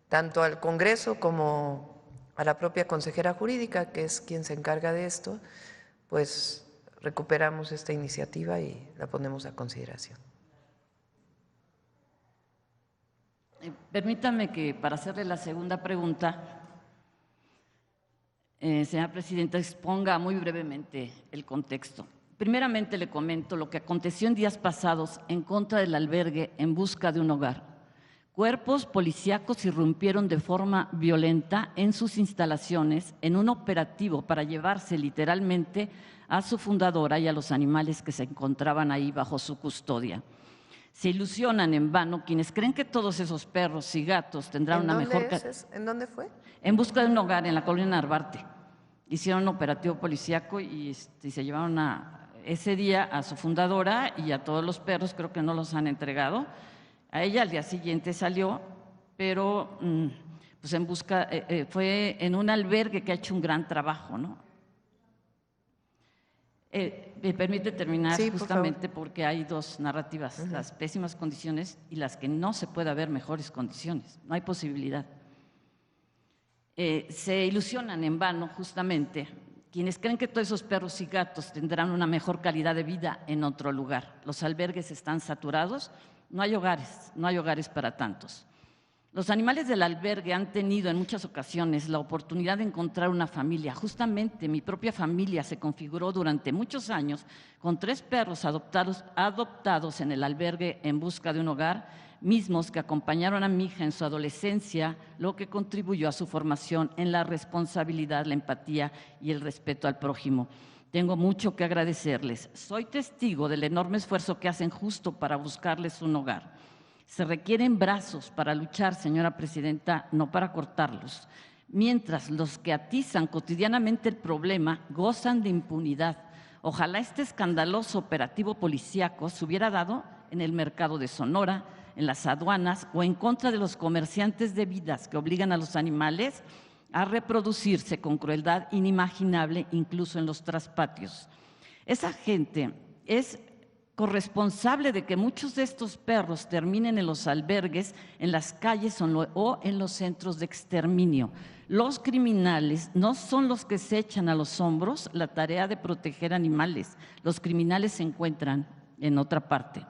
tanto al Congreso como a la propia consejera jurídica, que es quien se encarga de esto, pues recuperamos esta iniciativa y la ponemos a consideración. Permítame que para hacerle la segunda pregunta, señora presidenta, exponga muy brevemente el contexto. Primeramente le comento lo que aconteció en días pasados en contra del albergue En Busca de un Hogar. Cuerpos policíacos irrumpieron de forma violenta en sus instalaciones en un operativo para llevarse literalmente a su fundadora y a los animales que se encontraban ahí bajo su custodia. Se ilusionan en vano quienes creen que todos esos perros y gatos tendrán una mejor calidad. ¿En dónde fue? En Busca de un Hogar, en la colonia Narvarte. Hicieron un operativo policíaco y se llevaron ese día a su fundadora y a todos los perros, creo que no los han entregado. A ella al día siguiente salió, pero pues en busca, fue en un albergue que ha hecho un gran trabajo, ¿no? Me permite terminar justamente porque hay dos narrativas, las pésimas condiciones y las que no se puede haber mejores condiciones, no hay posibilidad. Se ilusionan en vano justamente quienes creen que todos esos perros y gatos tendrán una mejor calidad de vida en otro lugar. Los albergues están saturados, no hay hogares para tantos. Los animales del albergue han tenido en muchas ocasiones la oportunidad de encontrar una familia. Justamente mi propia familia se configuró durante muchos años con 3 perros adoptados en el albergue En Busca de un Hogar, mismos que acompañaron a mi hija en su adolescencia, lo que contribuyó a su formación en la responsabilidad, la empatía y el respeto al prójimo. Tengo mucho que agradecerles. Soy testigo del enorme esfuerzo que hacen justo para buscarles un hogar. Se requieren brazos para luchar, señora presidenta, no para cortarlos. Mientras los que atizan cotidianamente el problema gozan de impunidad. Ojalá este escandaloso operativo policíaco se hubiera dado en el mercado de Sonora, en las aduanas o en contra de los comerciantes de vidas que obligan a los animales a reproducirse con crueldad inimaginable, incluso en los traspatios. Esa gente es corresponsable de que muchos de estos perros terminen en los albergues, en las calles o en los centros de exterminio. Los criminales no son los que se echan a los hombros la tarea de proteger animales. Los criminales se encuentran en otra parte.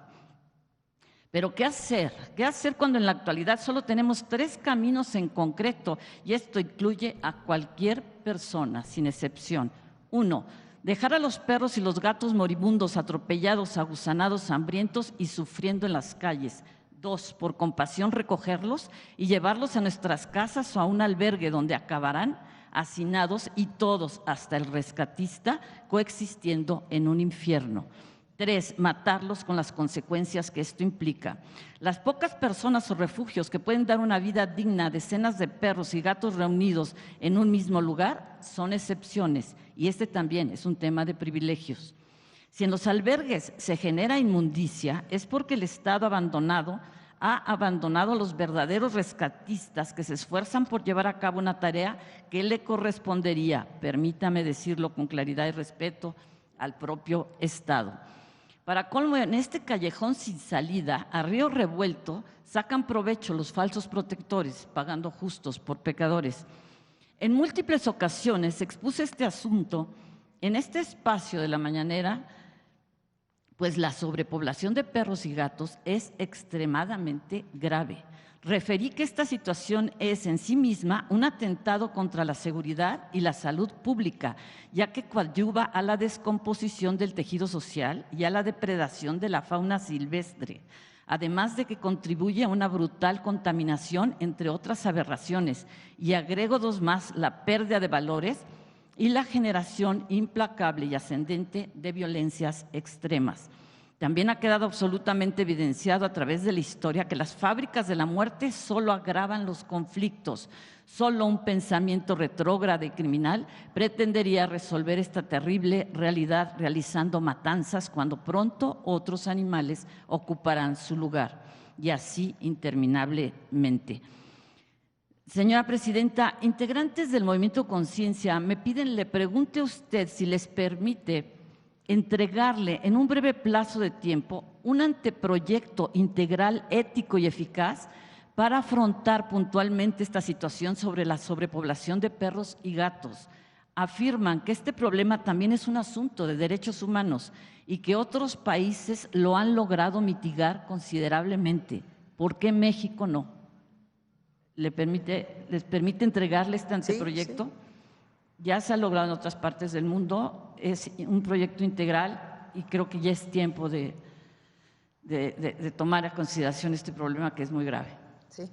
Pero ¿qué hacer? ¿Qué hacer cuando en la actualidad solo tenemos 3 caminos en concreto? Y esto incluye a cualquier persona, sin excepción. 1. Dejar a los perros y los gatos moribundos, atropellados, aguzanados, hambrientos y sufriendo en las calles. 2. Por compasión recogerlos y llevarlos a nuestras casas o a un albergue donde acabarán hacinados y todos, hasta el rescatista, coexistiendo en un infierno. 3, matarlos con las consecuencias que esto implica. Las pocas personas o refugios que pueden dar una vida digna a decenas de perros y gatos reunidos en un mismo lugar son excepciones, y este también es un tema de privilegios. Si en los albergues se genera inmundicia, es porque el Estado ha abandonado a los verdaderos rescatistas que se esfuerzan por llevar a cabo una tarea que le correspondería, permítame decirlo con claridad y respeto, al propio Estado. Para colmo, en este callejón sin salida, a río revuelto, sacan provecho los falsos protectores, pagando justos por pecadores. En múltiples ocasiones expuse este asunto en este espacio de la mañanera, pues la sobrepoblación de perros y gatos es extremadamente grave. Referí que esta situación es en sí misma un atentado contra la seguridad y la salud pública, ya que coadyuva a la descomposición del tejido social y a la depredación de la fauna silvestre, además de que contribuye a una brutal contaminación, entre otras aberraciones. Y agrego dos más: la pérdida de valores y la generación implacable y ascendente de violencias extremas. También ha quedado absolutamente evidenciado a través de la historia que las fábricas de la muerte solo agravan los conflictos. Solo un pensamiento retrógrado y criminal pretendería resolver esta terrible realidad realizando matanzas cuando pronto otros animales ocuparán su lugar, y así interminablemente. Señora Presidenta, integrantes del Movimiento Conciencia me piden le pregunte a usted si les permite entregarle en un breve plazo de tiempo un anteproyecto integral, ético y eficaz para afrontar puntualmente esta situación sobre la sobrepoblación de perros y gatos. Afirman que este problema también es un asunto de derechos humanos y que otros países lo han logrado mitigar considerablemente. ¿Por qué México no? ¿Les permite entregarle este anteproyecto? Sí, sí. Ya se ha logrado en otras partes del mundo, es un proyecto integral y creo que ya es tiempo de tomar a consideración este problema que es muy grave. Sí.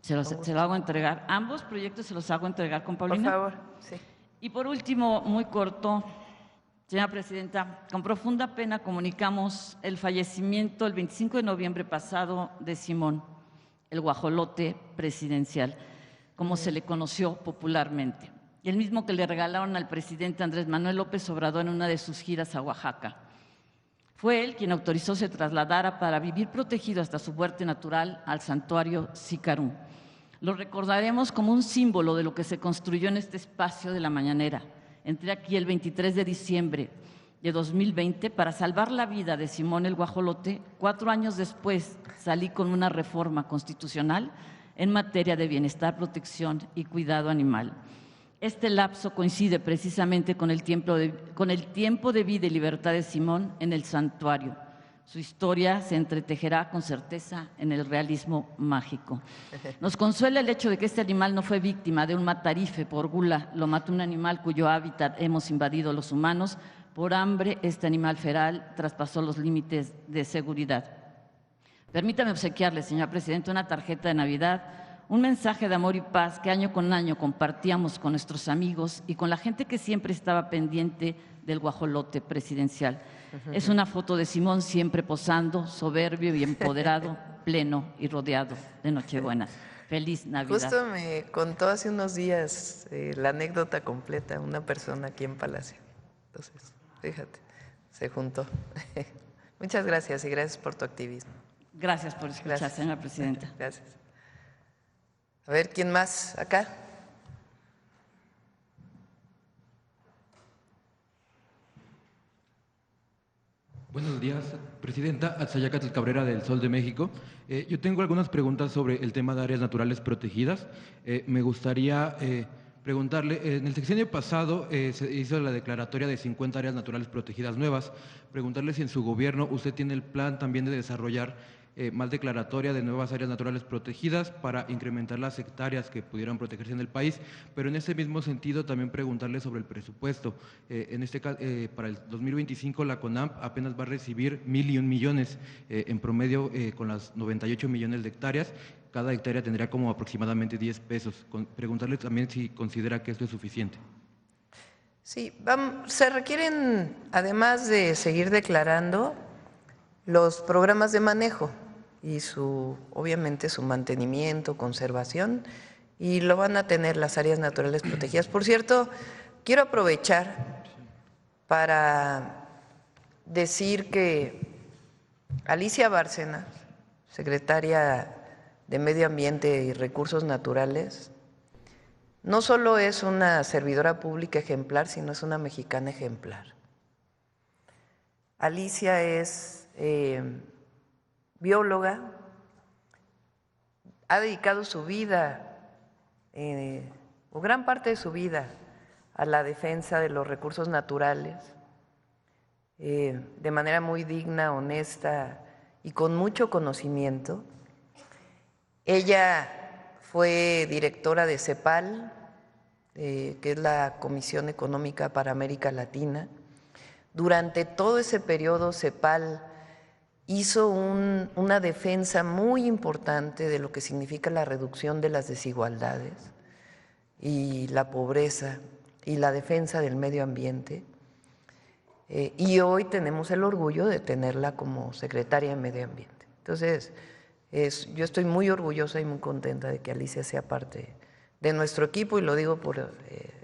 Se lo hago entregar. Ambos proyectos se los hago entregar con Paulina. Por favor, sí. Y por último, muy corto, señora Presidenta, con profunda pena comunicamos el fallecimiento el 25 de noviembre pasado de Simón, el guajolote presidencial, como se le conoció popularmente. El mismo que le regalaron al presidente Andrés Manuel López Obrador en una de sus giras a Oaxaca. Fue él quien autorizó se trasladara para vivir protegido hasta su muerte natural al santuario Sicarú. Lo recordaremos como un símbolo de lo que se construyó en este espacio de la mañanera. Entré aquí el 23 de diciembre de 2020 para salvar la vida de Simón el guajolote. 4 años después salí con una reforma constitucional en materia de bienestar, protección y cuidado animal. Este lapso coincide precisamente con el tiempo de vida y libertad de Simón en el santuario. Su historia se entretejerá con certeza en el realismo mágico. Nos consuela el hecho de que este animal no fue víctima de un matarife por gula, lo mató un animal cuyo hábitat hemos invadido los humanos. Por hambre, este animal feral traspasó los límites de seguridad. Permítame obsequiarle, señora Presidenta, una tarjeta de Navidad, un mensaje de amor y paz que año con año compartíamos con nuestros amigos y con la gente que siempre estaba pendiente del guajolote presidencial. Es una foto de Simón siempre posando, soberbio y empoderado, pleno y rodeado de Nochebuena. Feliz Navidad. Justo me contó hace unos días la anécdota completa una persona aquí en Palacio. Entonces, fíjate, se juntó. Muchas gracias y gracias por tu activismo. Gracias por escuchar, gracias, señora Presidenta. Gracias. A ver, ¿quién más acá? Buenos días, Presidenta. Atzayacatl Cabrera del Sol de México. Yo tengo algunas preguntas sobre el tema de áreas naturales protegidas. Me gustaría preguntarle, en el sexenio pasado se hizo la declaratoria de 50 áreas naturales protegidas nuevas. Preguntarle si en su gobierno usted tiene el plan también de desarrollar más declaratoria de nuevas áreas naturales protegidas para incrementar las hectáreas que pudieran protegerse en el país, pero en ese mismo sentido también preguntarle sobre el presupuesto. En este caso, para el 2025 la CONAMP apenas va a recibir 1.001 millones en promedio con las 98 millones de hectáreas. Cada hectárea tendría como aproximadamente 10 pesos. Preguntarle también si considera que esto es suficiente. Sí, se requieren, además de seguir declarando, los programas de manejo y obviamente su mantenimiento, conservación, y lo van a tener las áreas naturales protegidas. Por cierto, quiero aprovechar para decir que Alicia Bárcenas, secretaria de Medio Ambiente y Recursos Naturales, no solo es una servidora pública ejemplar, sino es una mexicana ejemplar. Alicia es bióloga, ha dedicado su vida, o gran parte de su vida, a la defensa de los recursos naturales, de manera muy digna, honesta y con mucho conocimiento. Ella fue directora de CEPAL, que es la Comisión Económica para América Latina. Durante todo ese periodo, CEPAL hizo una defensa muy importante de lo que significa la reducción de las desigualdades y la pobreza y la defensa del medio ambiente. Y hoy tenemos el orgullo de tenerla como secretaria de Medio Ambiente. Entonces, yo estoy muy orgullosa y muy contenta de que Alicia sea parte de nuestro equipo, y lo digo por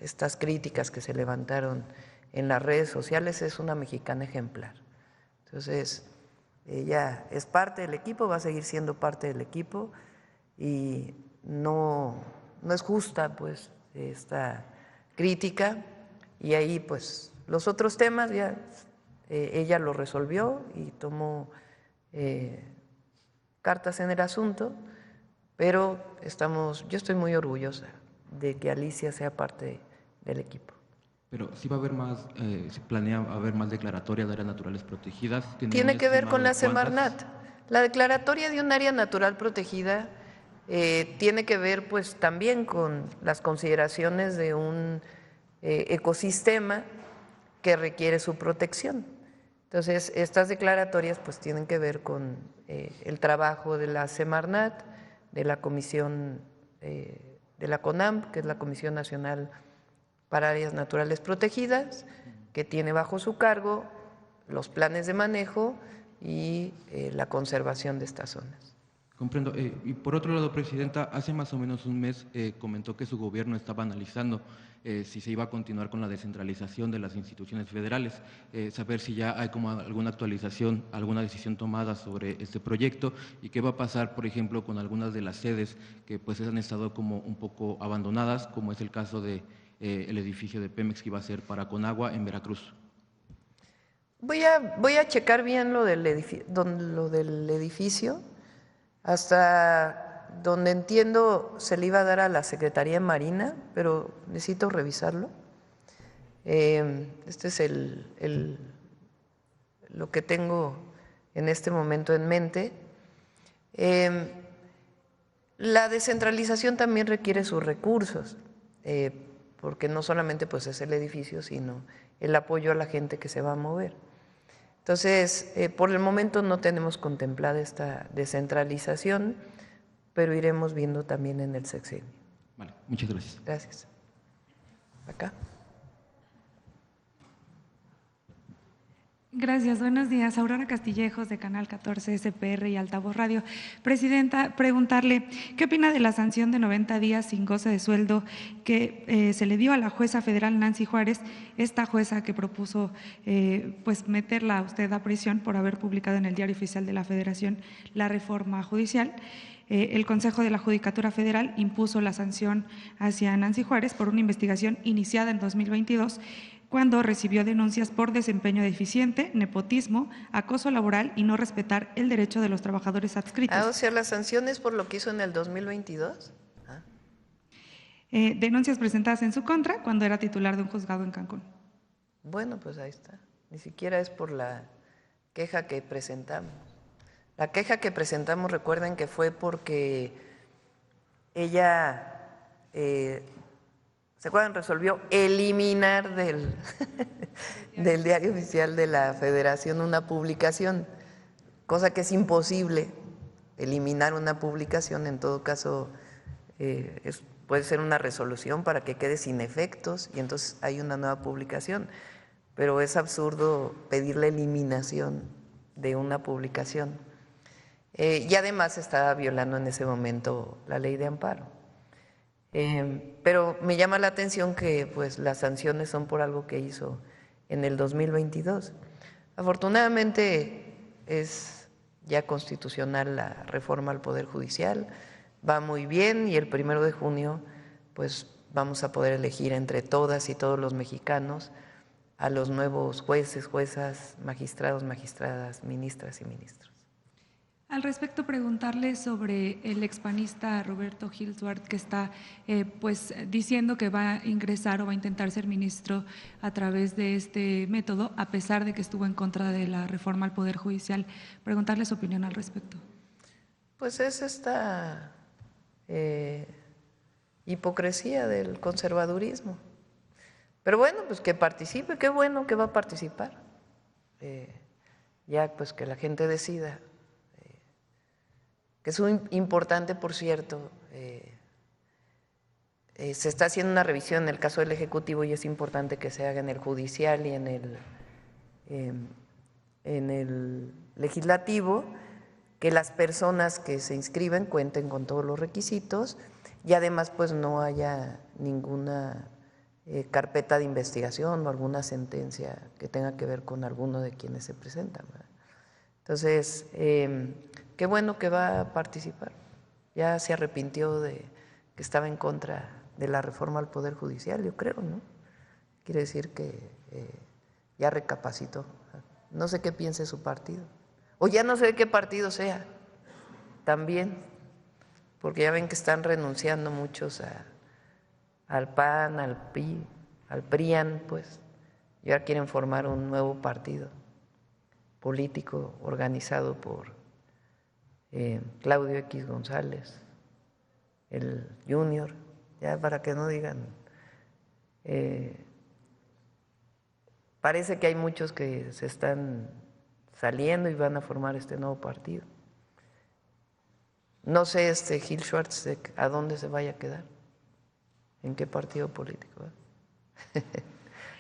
estas críticas que se levantaron en las redes sociales. Es una mexicana ejemplar. Entonces, ella es parte del equipo, va a seguir siendo parte del equipo, y no es justa pues esta crítica, y ahí pues los otros temas ya ella lo resolvió y tomó cartas en el asunto, pero yo estoy muy orgullosa de que Alicia sea parte del equipo. Pero sí va a haber más, se planea haber más declaratorias de áreas naturales protegidas. Tiene que ver con la Semarnat. La declaratoria de un área natural protegida tiene que ver pues también con las consideraciones de un ecosistema que requiere su protección. Entonces, estas declaratorias pues tienen que ver con el trabajo de la Semarnat, de la Comisión de la CONAMP, que es la Comisión Nacional para Áreas Naturales Protegidas, que tiene bajo su cargo los planes de manejo y la conservación de estas zonas. Comprendo. Y por otro lado, Presidenta, hace más o menos un mes comentó que su gobierno estaba analizando si se iba a continuar con la descentralización de las instituciones federales, saber si ya hay como alguna actualización, alguna decisión tomada sobre este proyecto, y qué va a pasar, por ejemplo, con algunas de las sedes que pues han estado como un poco abandonadas, como es el caso de el edificio de Pemex que iba a ser para Conagua en Veracruz. Voy a checar bien lo del edificio. Hasta donde entiendo se le iba a dar a la Secretaría de Marina, pero necesito revisarlo. Este es lo que tengo en este momento en mente. La descentralización también requiere sus recursos, porque no solamente pues es el edificio, sino el apoyo a la gente que se va a mover. Entonces, por el momento no tenemos contemplada esta descentralización, pero iremos viendo también en el sexenio. Vale, muchas gracias. Gracias. Acá. Gracias, buenos días. Aurora Castillejos, de Canal 14, SPR y Altavoz Radio. Presidenta, preguntarle, ¿qué opina de la sanción de 90 días sin goce de sueldo que se le dio a la jueza federal Nancy Juárez, esta jueza que propuso pues meterla a usted a prisión por haber publicado en el Diario Oficial de la Federación la reforma judicial? El Consejo de la Judicatura Federal impuso la sanción hacia Nancy Juárez por una investigación iniciada en 2022, cuando recibió denuncias por desempeño deficiente, nepotismo, acoso laboral y no respetar el derecho de los trabajadores adscritos. O sea, ¿las sanciones por lo que hizo en el 2022? Denuncias presentadas en su contra cuando era titular de un juzgado en Cancún. Bueno, pues ahí está. Ni siquiera es por la queja que presentamos. La queja que presentamos, recuerden que fue porque ella, ¿se acuerdan? Resolvió eliminar del Diario Oficial de la Federación una publicación, cosa que es imposible eliminar una publicación. En todo caso, es puede ser una resolución para que quede sin efectos y entonces hay una nueva publicación. Pero es absurdo pedir la eliminación de una publicación. Y además estaba violando en ese momento la ley de amparo. Pero me llama la atención que pues las sanciones son por algo que hizo en el 2022. Afortunadamente es ya constitucional la reforma al Poder Judicial, va muy bien y el 1 de junio pues vamos a poder elegir entre todas y todos los mexicanos a los nuevos jueces, juezas, magistrados, magistradas, ministras y ministros. Al respecto, preguntarle sobre el expanista Roberto Gil Suart, que está pues diciendo que va a ingresar o va a intentar ser ministro a través de este método, a pesar de que estuvo en contra de la reforma al Poder Judicial. Preguntarle su opinión al respecto. Pues es esta hipocresía del conservadurismo. Pero bueno, pues que participe, qué bueno que va a participar. Ya pues que la gente decida. Que es muy importante, por cierto, se está haciendo una revisión en el caso del Ejecutivo y es importante que se haga en el Judicial y en el Legislativo, que las personas que se inscriben cuenten con todos los requisitos y además pues no haya ninguna carpeta de investigación o alguna sentencia que tenga que ver con alguno de quienes se presentan, ¿verdad? Entonces, qué bueno que va a participar. Ya se arrepintió de que estaba en contra de la reforma al Poder Judicial, yo creo, ¿no? Quiere decir que ya recapacitó. No sé qué piense su partido. O ya no sé de qué partido sea, también, porque ya ven que están renunciando muchos al PAN, al PRI, al PRIAN, pues, ya quieren formar un nuevo partido político organizado por Claudio X González, el Junior, ya para que no digan, parece que hay muchos que se están saliendo y van a formar este nuevo partido. No sé Gil Schwartz a dónde se vaya a quedar, en qué partido político,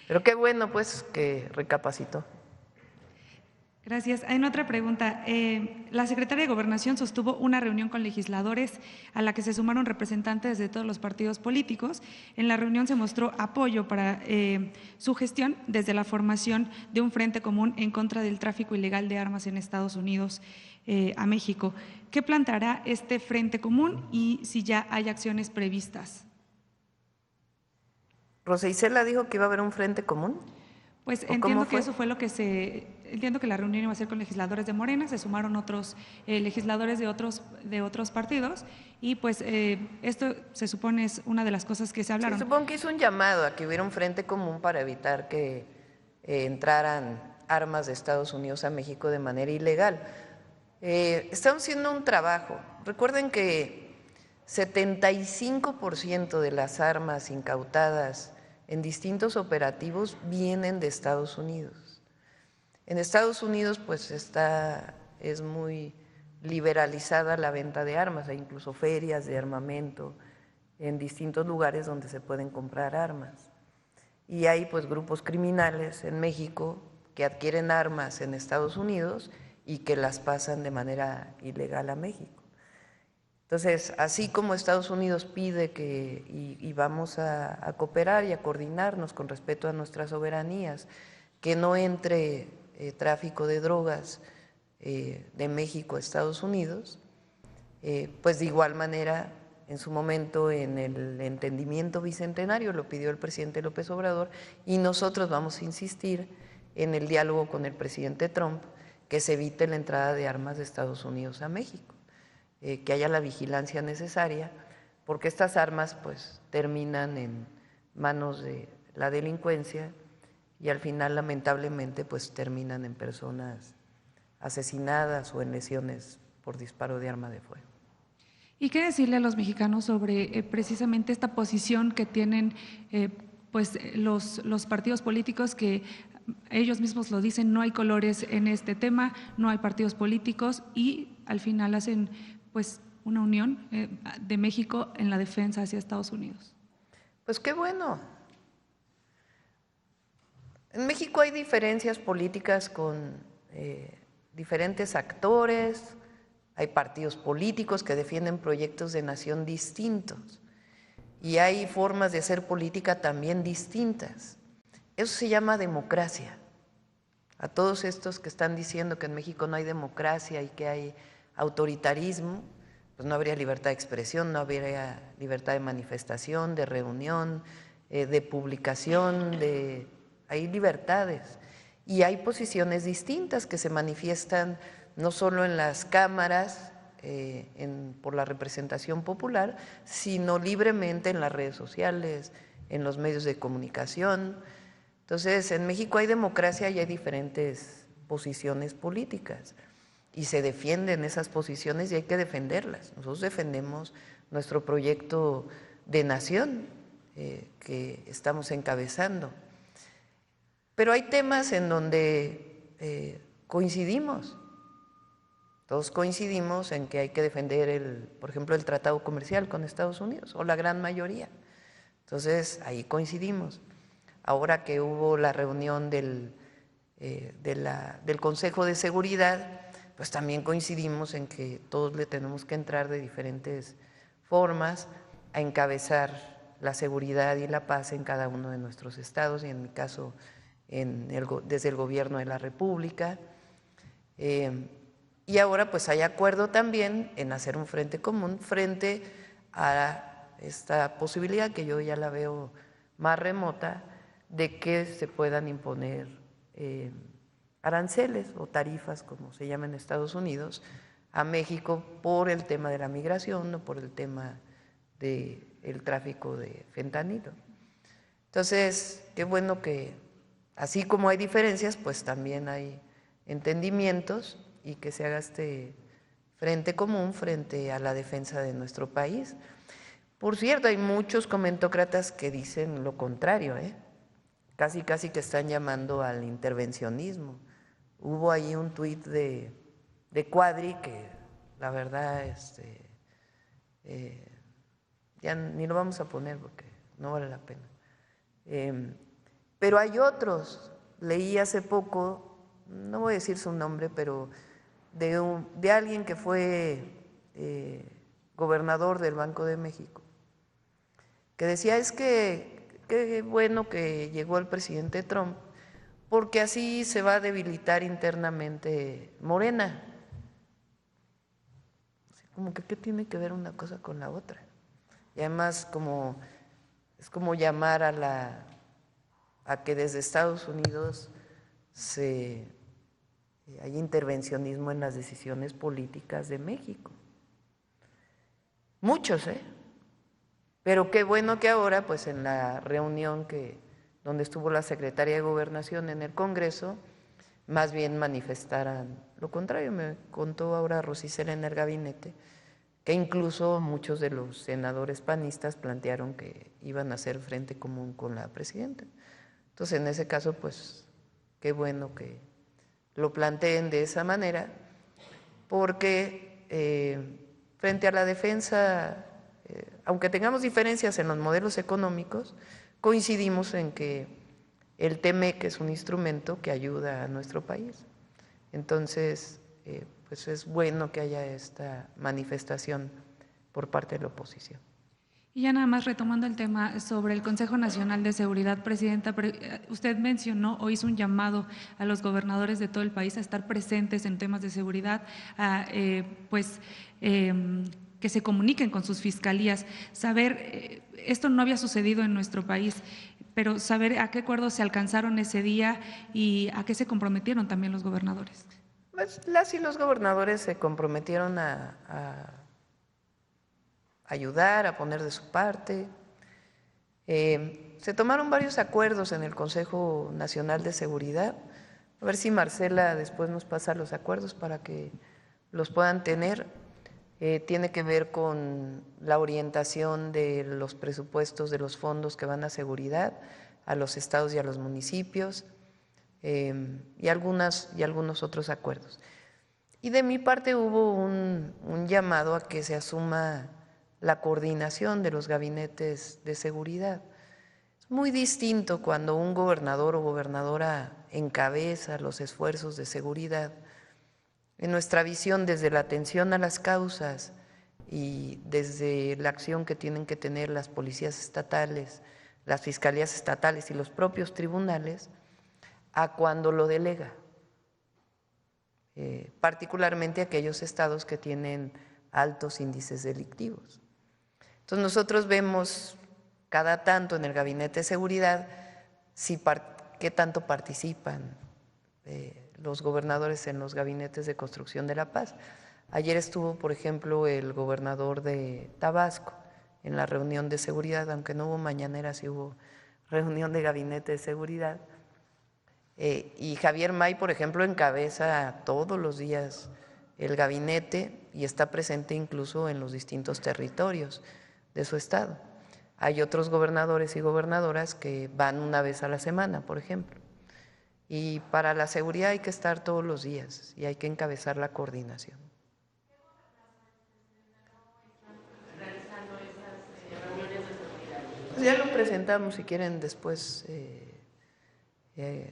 pero qué bueno pues que recapacitó. Gracias. En otra pregunta, la secretaria de Gobernación sostuvo una reunión con legisladores a la que se sumaron representantes de todos los partidos políticos. En la reunión se mostró apoyo para su gestión desde la formación de un frente común en contra del tráfico ilegal de armas en Estados Unidos a México. ¿Qué planteará este frente común y si ya hay acciones previstas? Rosa Isela dijo que iba a haber un frente común. Pues entiendo que eso fue lo que entiendo que la reunión iba a ser con legisladores de Morena, se sumaron otros legisladores de otros partidos y pues esto se supone es una de las cosas que se hablaron. Se supone que hizo un llamado a que hubiera un frente común para evitar que entraran armas de Estados Unidos a México de manera ilegal. Estamos haciendo un trabajo. Recuerden que 75% de las armas incautadas en distintos operativos vienen de Estados Unidos. En Estados Unidos pues es muy liberalizada la venta de armas, hay incluso ferias de armamento en distintos lugares donde se pueden comprar armas. Y hay pues grupos criminales en México que adquieren armas en Estados Unidos y que las pasan de manera ilegal a México. Entonces, así como Estados Unidos pide que, y vamos a cooperar y a coordinarnos con respeto a nuestras soberanías, que no entre tráfico de drogas de México a Estados Unidos, pues de igual manera, en su momento en el entendimiento bicentenario lo pidió el presidente López Obrador y nosotros vamos a insistir en el diálogo con el presidente Trump que se evite la entrada de armas de Estados Unidos a México. Que haya la vigilancia necesaria, porque estas armas pues terminan en manos de la delincuencia y al final lamentablemente pues terminan en personas asesinadas o en lesiones por disparo de arma de fuego. ¿Y qué decirle a los mexicanos sobre precisamente esta posición que tienen pues los partidos políticos que ellos mismos lo dicen, no hay colores en este tema, no hay partidos políticos y al final hacen pues una unión de México en la defensa hacia Estados Unidos. Pues qué bueno. En México hay diferencias políticas con diferentes actores, hay partidos políticos que defienden proyectos de nación distintos y hay formas de hacer política también distintas. Eso se llama democracia. A todos estos que están diciendo que en México no hay democracia y que hay autoritarismo, pues no habría libertad de expresión, no habría libertad de manifestación, de reunión, de publicación, hay libertades. Y hay posiciones distintas que se manifiestan no solo en las cámaras, por la representación popular, sino libremente en las redes sociales, en los medios de comunicación. Entonces, en México hay democracia y hay diferentes posiciones políticas y se defienden esas posiciones y hay que defenderlas. Nosotros defendemos nuestro proyecto de nación que estamos encabezando. Pero hay temas en donde coincidimos. Todos coincidimos en que hay que defender, por ejemplo, el tratado comercial con Estados Unidos, o la gran mayoría. Entonces, ahí coincidimos. Ahora que hubo la reunión del Consejo de Seguridad, pues también coincidimos en que todos le tenemos que entrar de diferentes formas a encabezar la seguridad y la paz en cada uno de nuestros estados y en mi caso desde el gobierno de la República. Y ahora pues hay acuerdo también en hacer un frente común frente a esta posibilidad que yo ya la veo más remota de que se puedan imponer aranceles o tarifas, como se llama en Estados Unidos, a México por el tema de la migración o por el tema del tráfico de fentanilo. Entonces, qué bueno que así como hay diferencias, pues también hay entendimientos y que se haga este frente común frente a la defensa de nuestro país. Por cierto, hay muchos comentócratas que dicen lo contrario, casi que están llamando al intervencionismo. Hubo ahí un tuit de Cuadri que la verdad ya ni lo vamos a poner porque no vale la pena. Pero hay otros, leí hace poco, no voy a decir su nombre, pero de alguien que fue gobernador del Banco de México, que decía es que qué bueno que llegó el presidente Trump, porque así se va a debilitar internamente Morena. Como que ¿qué tiene que ver una cosa con la otra? Y además es como llamar a que desde Estados Unidos hay intervencionismo en las decisiones políticas de México. Muchos, Pero qué bueno que ahora, pues en la reunión donde estuvo la secretaria de Gobernación en el Congreso, más bien manifestaran lo contrario. Me contó ahora Rosicela en el gabinete que incluso muchos de los senadores panistas plantearon que iban a hacer frente común con la presidenta. Entonces, en ese caso, pues qué bueno que lo planteen de esa manera, porque frente a la defensa, aunque tengamos diferencias en los modelos económicos, coincidimos en que el TEMEC es un instrumento que ayuda a nuestro país. Entonces, pues es bueno que haya esta manifestación por parte de la oposición. Y ya nada más retomando el tema sobre el Consejo Nacional de Seguridad, Presidenta, usted mencionó o hizo un llamado a los gobernadores de todo el país a estar presentes en temas de seguridad, que se comuniquen con sus fiscalías, saber, esto no había sucedido en nuestro país, pero saber a qué acuerdos se alcanzaron ese día y a qué se comprometieron también los gobernadores. Pues las y los gobernadores se comprometieron a ayudar, a poner de su parte. Se tomaron varios acuerdos en el Consejo Nacional de Seguridad. A ver si Marcela después nos pasa los acuerdos para que los puedan tener. Tiene que ver con la orientación de los presupuestos de los fondos que van a seguridad, a los estados y a los municipios, y algunos otros acuerdos. Y de mi parte hubo un llamado a que se asuma la coordinación de los gabinetes de seguridad. Es muy distinto cuando un gobernador o gobernadora encabeza los esfuerzos de seguridad. En nuestra visión, desde la atención a las causas y desde la acción que tienen que tener las policías estatales, las fiscalías estatales y los propios tribunales, a cuando lo delega, particularmente aquellos estados que tienen altos índices delictivos. Entonces nosotros vemos cada tanto en el Gabinete de Seguridad qué tanto participan los gobernadores en los gabinetes de construcción de la paz. Ayer estuvo, por ejemplo, el gobernador de Tabasco en la reunión de seguridad, aunque no hubo mañanera, sí hubo reunión de gabinete de seguridad. Y Javier May, por ejemplo, encabeza todos los días el gabinete y está presente incluso en los distintos territorios de su estado. Hay otros gobernadores y gobernadoras que van una vez a la semana, por ejemplo. Y para la seguridad hay que estar todos los días y hay que encabezar la coordinación. Ya lo presentamos, si quieren, después.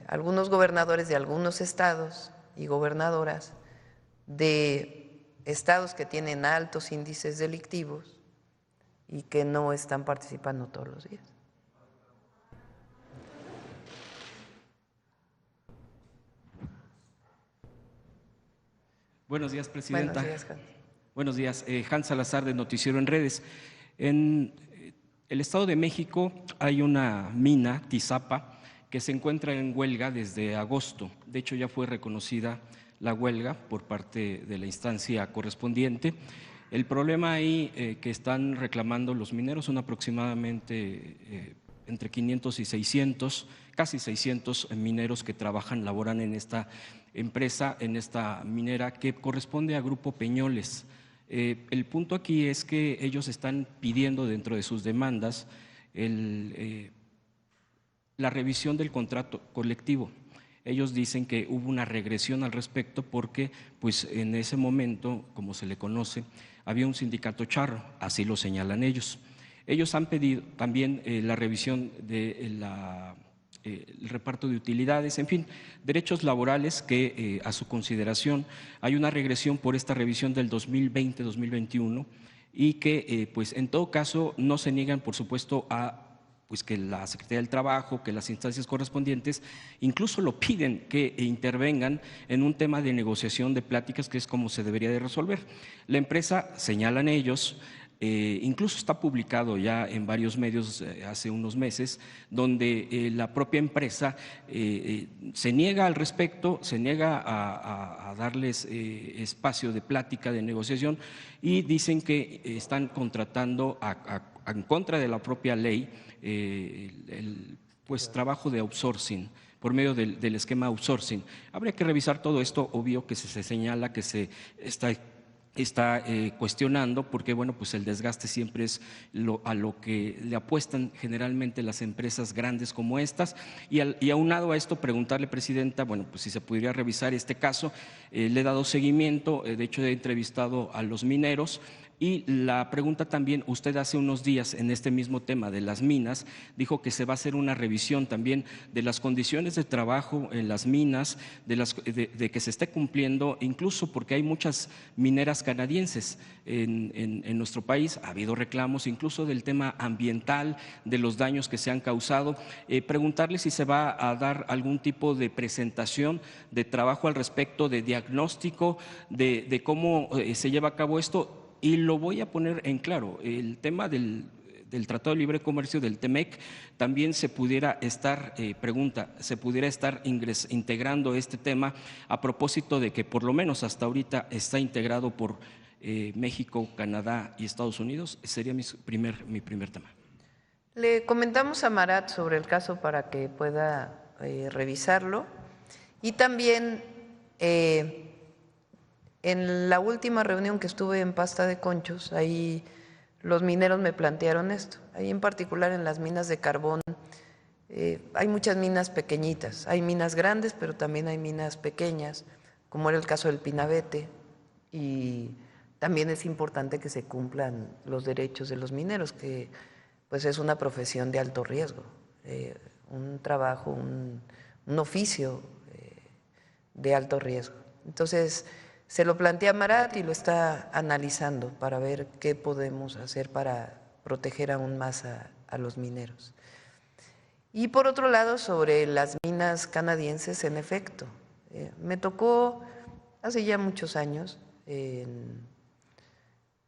Algunos gobernadores de algunos estados y gobernadoras de estados que tienen altos índices delictivos y que no están participando todos los días. Buenos días, Presidenta. Buenos días, Hans. Buenos días. Hans Salazar, de Noticiero en Redes. En el Estado de México hay una mina, Tizapa, que se encuentra en huelga desde agosto. De hecho, ya fue reconocida la huelga por parte de la instancia correspondiente. El problema ahí que están reclamando los mineros son aproximadamente entre 500 y 600, casi 600 mineros que trabajan, laboran en esta empresa, en esta minera que corresponde a Grupo Peñoles. El punto aquí es que ellos están pidiendo dentro de sus demandas la revisión del contrato colectivo. Ellos dicen que hubo una regresión al respecto porque pues, en ese momento, como se le conoce, había un sindicato charro, así lo señalan ellos. Ellos han pedido también la revisión del reparto de utilidades, en fin, derechos laborales que a su consideración hay una regresión por esta revisión del 2020-2021 y que pues en todo caso no se niegan, por supuesto, a pues que la Secretaría del Trabajo, que las instancias correspondientes incluso lo piden que intervengan en un tema de negociación de pláticas, que es como se debería de resolver. La empresa, señalan ellos, incluso está publicado ya en varios medios hace unos meses, donde la propia empresa se niega al respecto, se niega a darles espacio de plática, de negociación, y dicen que están contratando en contra de la propia ley pues trabajo de outsourcing por medio del esquema outsourcing. Habría que revisar todo esto, obvio que se señala que se está cuestionando, porque bueno, pues el desgaste siempre es a lo que le apuestan generalmente las empresas grandes como estas, y aunado a esto preguntarle, Presidenta, bueno, pues si se pudiera revisar este caso. Le he dado seguimiento, de hecho he entrevistado a los mineros. Y la pregunta también, usted hace unos días en este mismo tema de las minas dijo que se va a hacer una revisión también de las condiciones de trabajo en las minas, de que se esté cumpliendo, incluso porque hay muchas mineras canadienses en nuestro país. Ha habido reclamos incluso del tema ambiental, de los daños que se han causado. Preguntarle si se va a dar algún tipo de presentación de trabajo al respecto, de diagnóstico, de cómo se lleva a cabo esto. Y lo voy a poner en claro, el tema del Tratado de Libre Comercio, del TEMEC, también se pudiera estar, se pudiera estar integrando este tema a propósito de que por lo menos hasta ahorita está integrado por México, Canadá y Estados Unidos. Sería mi primer tema. Le comentamos a Marat sobre el caso para que pueda revisarlo, y también en la última reunión que estuve en Pasta de Conchos, ahí los mineros me plantearon esto. Ahí en particular en las minas de carbón hay muchas minas pequeñitas, hay minas grandes, pero también hay minas pequeñas, como era el caso del Pinabete, y también es importante que se cumplan los derechos de los mineros, que pues es una profesión de alto riesgo, un trabajo, un oficio de alto riesgo. Entonces, se lo plantea Marat y lo está analizando para ver qué podemos hacer para proteger aún más a los mineros. Y por otro lado, sobre las minas canadienses, en efecto, me tocó hace ya muchos años en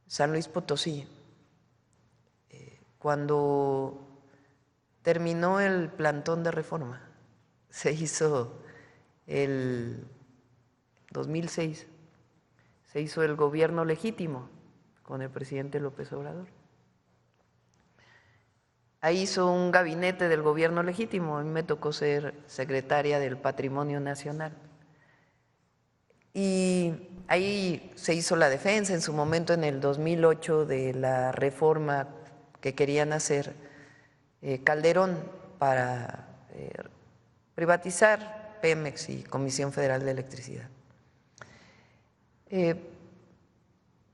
San Luis Potosí, cuando terminó el plantón de reforma, se hizo el 2006, se hizo el gobierno legítimo con el presidente López Obrador. Ahí hizo un gabinete del gobierno legítimo, a mí me tocó ser secretaria del Patrimonio Nacional. Y ahí se hizo la defensa en su momento, en el 2008, de la reforma que querían hacer Calderón para privatizar Pemex y Comisión Federal de Electricidad.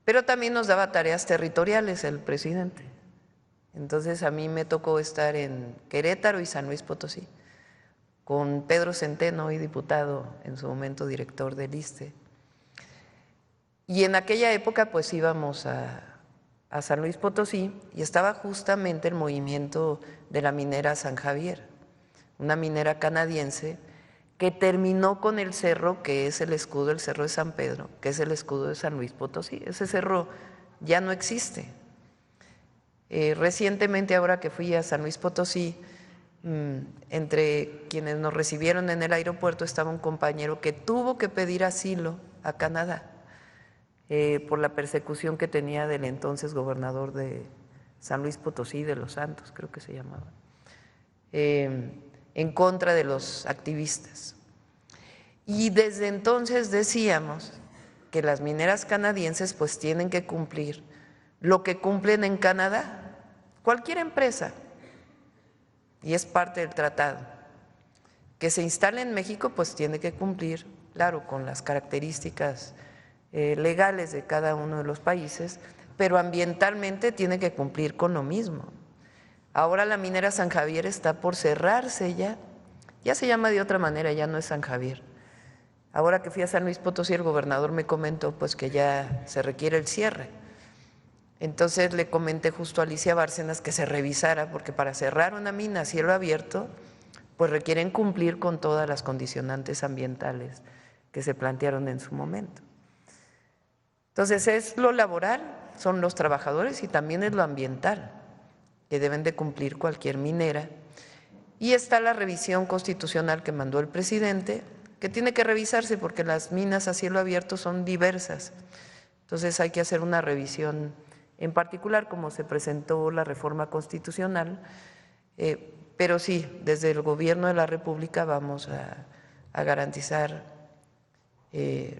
Pero también nos daba tareas territoriales el presidente. Entonces a mí me tocó estar en Querétaro y San Luis Potosí con Pedro Centeno, hoy diputado, en su momento director del ISSSTE. Y en aquella época pues íbamos a San Luis Potosí y estaba justamente el movimiento de la minera San Javier, una minera canadiense que terminó con el cerro que es el escudo, el Cerro de San Pedro, que es el escudo de San Luis Potosí. Ese cerro ya no existe. Recientemente, ahora que fui a San Luis Potosí, entre quienes nos recibieron en el aeropuerto estaba un compañero que tuvo que pedir asilo a Canadá por la persecución que tenía del entonces gobernador de San Luis Potosí, de Los Santos, creo que se llamaba, en contra de los activistas. Y desde entonces decíamos que las mineras canadienses pues tienen que cumplir lo que cumplen en Canadá, cualquier empresa, y es parte del tratado. Que se instale en México pues tiene que cumplir, claro, con las características legales de cada uno de los países, pero ambientalmente tiene que cumplir con lo mismo. Ahora la minera San Javier está por cerrarse ya se llama de otra manera, ya no es San Javier. Ahora que fui a San Luis Potosí, el gobernador me comentó pues que ya se requiere el cierre. Entonces le comenté justo a Alicia Bárcenas que se revisara, porque para cerrar una mina a cielo abierto, pues requieren cumplir con todas las condicionantes ambientales que se plantearon en su momento. Entonces es lo laboral, son los trabajadores, y también es lo ambiental, que deben de cumplir cualquier minera. Y está la revisión constitucional que mandó el presidente, que tiene que revisarse porque las minas a cielo abierto son diversas. Entonces hay que hacer una revisión en particular, como se presentó la reforma constitucional, pero sí, desde el Gobierno de la República vamos a garantizar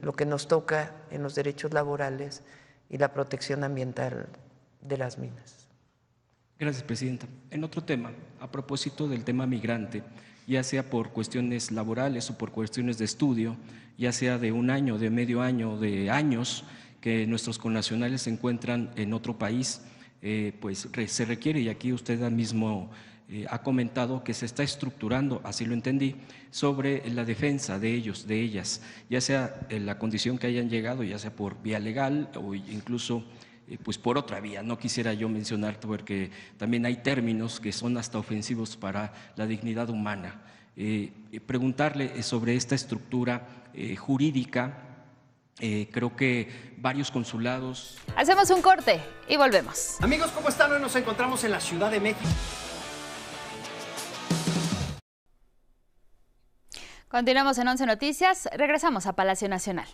lo que nos toca en los derechos laborales y la protección ambiental de las minas. Gracias, Presidenta. En otro tema, a propósito del tema migrante, ya sea por cuestiones laborales o por cuestiones de estudio, ya sea de un año, de medio año, de años, que nuestros connacionales se encuentran en otro país, pues se requiere, y aquí usted mismo ha comentado que se está estructurando, así lo entendí, sobre la defensa de ellos, de ellas, ya sea en la condición que hayan llegado, ya sea por vía legal o incluso pues por otra vía. No quisiera yo mencionar porque también hay términos que son hasta ofensivos para la dignidad humana. Preguntarle sobre esta estructura jurídica. Creo que varios consulados… Hacemos un corte y volvemos. Amigos, ¿cómo están? Hoy nos encontramos en la Ciudad de México. Continuamos en 11 Noticias, regresamos a Palacio Nacional.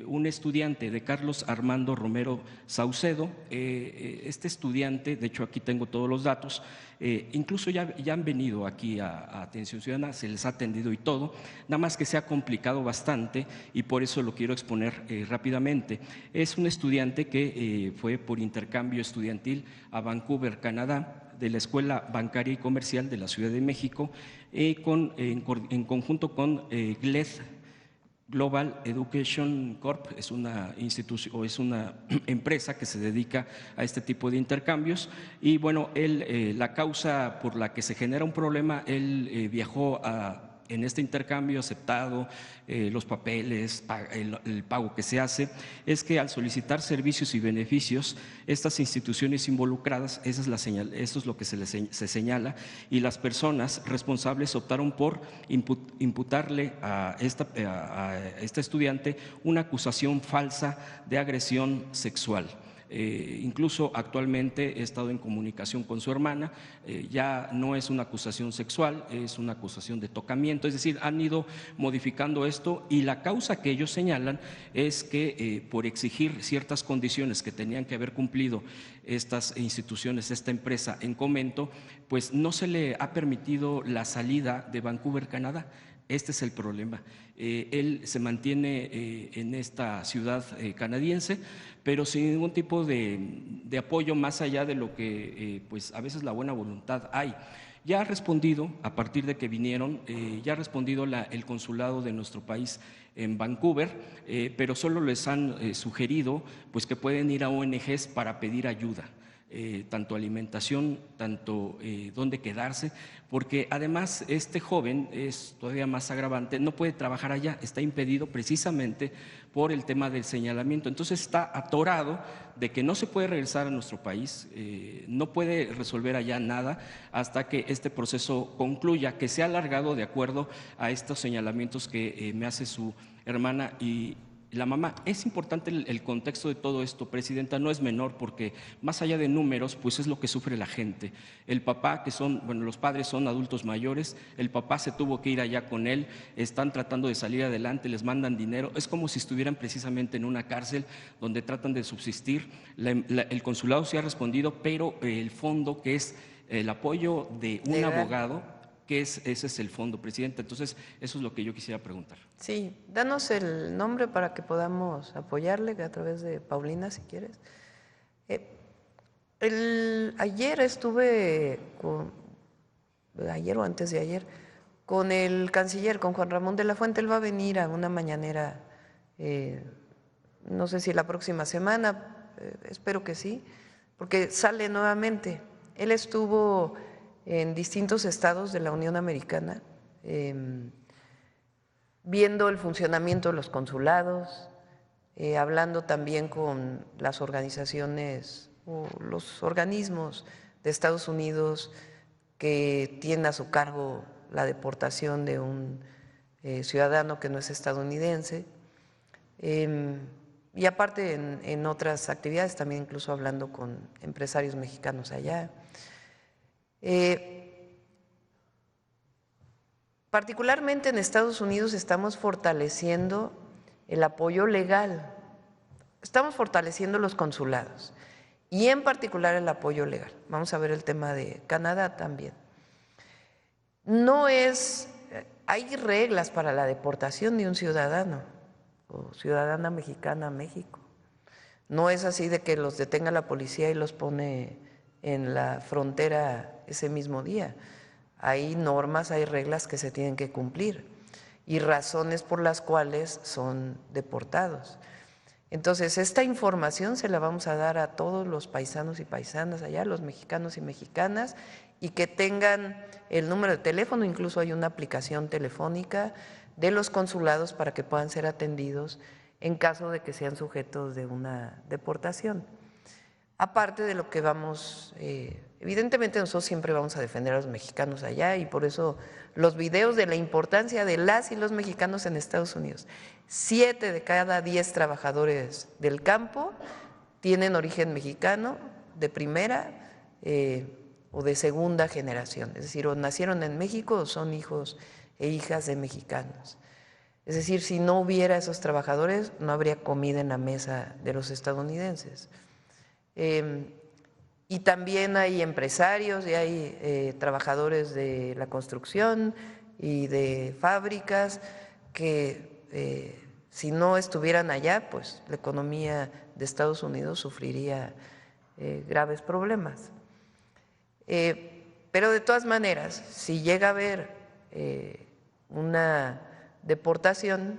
Un estudiante de Carlos Armando Romero Saucedo, este estudiante, de hecho aquí tengo todos los datos, incluso ya han venido aquí a Atención Ciudadana, se les ha atendido y todo, nada más que se ha complicado bastante y por eso lo quiero exponer rápidamente. Es un estudiante que fue por intercambio estudiantil a Vancouver, Canadá, de la Escuela Bancaria y Comercial de la Ciudad de México, en conjunto con GLED Global Education Corp es una institución o es una empresa que se dedica a este tipo de intercambios y bueno, la causa por la que se genera un problema, él viajó en este intercambio aceptado, los papeles, el pago que se hace, es que al solicitar servicios y beneficios, estas instituciones involucradas, eso es lo que se señala, y las personas responsables optaron por imputarle a esta estudiante una acusación falsa de agresión sexual. Incluso actualmente he estado en comunicación con su hermana, ya no es una acusación sexual, es una acusación de tocamiento, es decir, han ido modificando esto y la causa que ellos señalan es que por exigir ciertas condiciones que tenían que haber cumplido estas instituciones, esta empresa en Comento, pues no se le ha permitido la salida de Vancouver, Canadá. Este es el problema. Él se mantiene en esta ciudad canadiense, pero sin ningún tipo de apoyo más allá de lo que pues a veces la buena voluntad hay. Ya ha respondido, a partir de que vinieron, ya ha respondido el consulado de nuestro país en Vancouver, pero solo les han sugerido pues que pueden ir a ONGs para pedir ayuda. Tanto alimentación, tanto dónde quedarse, porque además este joven es todavía más agravante, no puede trabajar allá, está impedido precisamente por el tema del señalamiento, entonces está atorado de que no se puede regresar a nuestro país, no puede resolver allá nada hasta que este proceso concluya, que sea alargado de acuerdo a estos señalamientos que me hace su hermana y la mamá. Es importante el contexto de todo esto, Presidenta, no es menor porque más allá de números, pues es lo que sufre la gente. El papá, los padres son adultos mayores, el papá se tuvo que ir allá con él, están tratando de salir adelante, les mandan dinero, es como si estuvieran precisamente en una cárcel donde tratan de subsistir. El consulado sí ha respondido, pero el fondo, que es el apoyo de un abogado, ese es el fondo, Presidenta. Entonces, eso es lo que yo quisiera preguntar. Sí, danos el nombre para que podamos apoyarle a través de Paulina, si quieres. Ayer estuve, ayer o antes de ayer, con el canciller, con Juan Ramón de la Fuente. Él va a venir a una mañanera, no sé si la próxima semana, espero que sí, porque sale nuevamente. Él estuvo en distintos estados de la Unión Americana, viendo el funcionamiento de los consulados, hablando también con las organizaciones o los organismos de Estados Unidos que tienen a su cargo la deportación de un ciudadano que no es estadounidense, y aparte en otras actividades, también incluso hablando con empresarios mexicanos allá. Particularmente en Estados Unidos estamos fortaleciendo el apoyo legal, estamos fortaleciendo los consulados y en particular el apoyo legal. Vamos a ver el tema de Canadá también. Hay reglas para la deportación de un ciudadano o ciudadana mexicana a México. No es así de que los detenga la policía y los pone en la frontera ese mismo día. Hay normas, hay reglas que se tienen que cumplir y razones por las cuales son deportados. Entonces, esta información se la vamos a dar a todos los paisanos y paisanas allá, los mexicanos y mexicanas, y que tengan el número de teléfono, incluso hay una aplicación telefónica de los consulados para que puedan ser atendidos en caso de que sean sujetos de una deportación. Aparte de lo que vamos, evidentemente nosotros siempre vamos a defender a los mexicanos allá y por eso los videos de la importancia de las y los mexicanos en Estados Unidos. 7 de cada 10 trabajadores del campo tienen origen mexicano de primera o de segunda generación, es decir, o nacieron en México o son hijos e hijas de mexicanos. Es decir, si no hubiera esos trabajadores, no habría comida en la mesa de los estadounidenses. Y también hay empresarios y hay trabajadores de la construcción y de fábricas que si no estuvieran allá, pues la economía de Estados Unidos sufriría graves problemas. Pero de todas maneras, si llega a haber una deportación,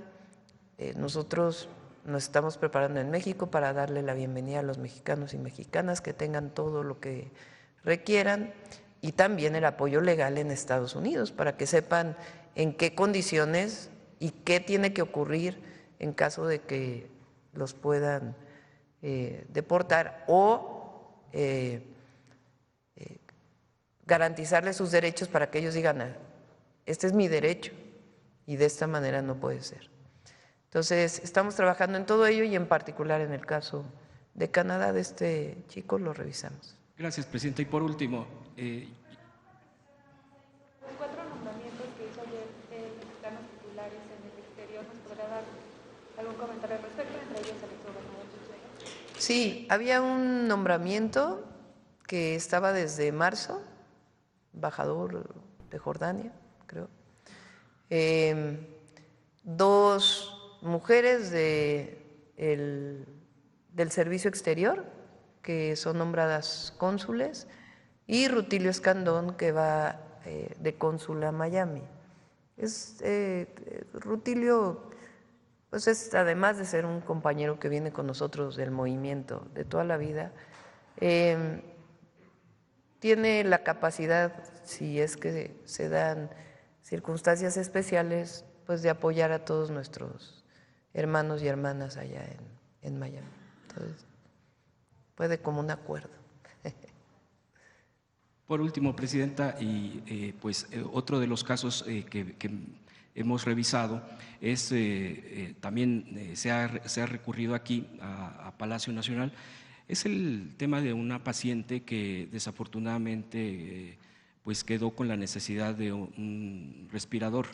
nosotros nos estamos preparando en México para darle la bienvenida a los mexicanos y mexicanas que tengan todo lo que requieran, y también el apoyo legal en Estados Unidos para que sepan en qué condiciones y qué tiene que ocurrir en caso de que los puedan deportar o garantizarles sus derechos para que ellos digan, este es mi derecho y de esta manera no puede ser. Entonces, estamos trabajando en todo ello y en particular en el caso de Canadá, de este chico, lo revisamos. Gracias, Presidenta. Y por último… Los 4 nombramientos que hizo ayer mexicanos titulares en el exterior, ¿nos podrá dar algún comentario al respecto, entre ellos el exgobernador Josué? Sí, había un nombramiento que estaba desde marzo, embajador de Jordania, creo. 2 mujeres del servicio exterior, que son nombradas cónsules, y Rutilio Escandón, que va de cónsul a Miami. Rutilio, pues es, además de ser un compañero que viene con nosotros del movimiento de toda la vida, tiene la capacidad, si es que se dan circunstancias especiales, pues de apoyar a todos nuestros hermanos y hermanas allá en Miami. Entonces, puede como un acuerdo. Por último, Presidenta, y otro de los casos que hemos revisado es, también se ha recurrido aquí a Palacio Nacional, es el tema de una paciente que desafortunadamente pues quedó con la necesidad de un respirador,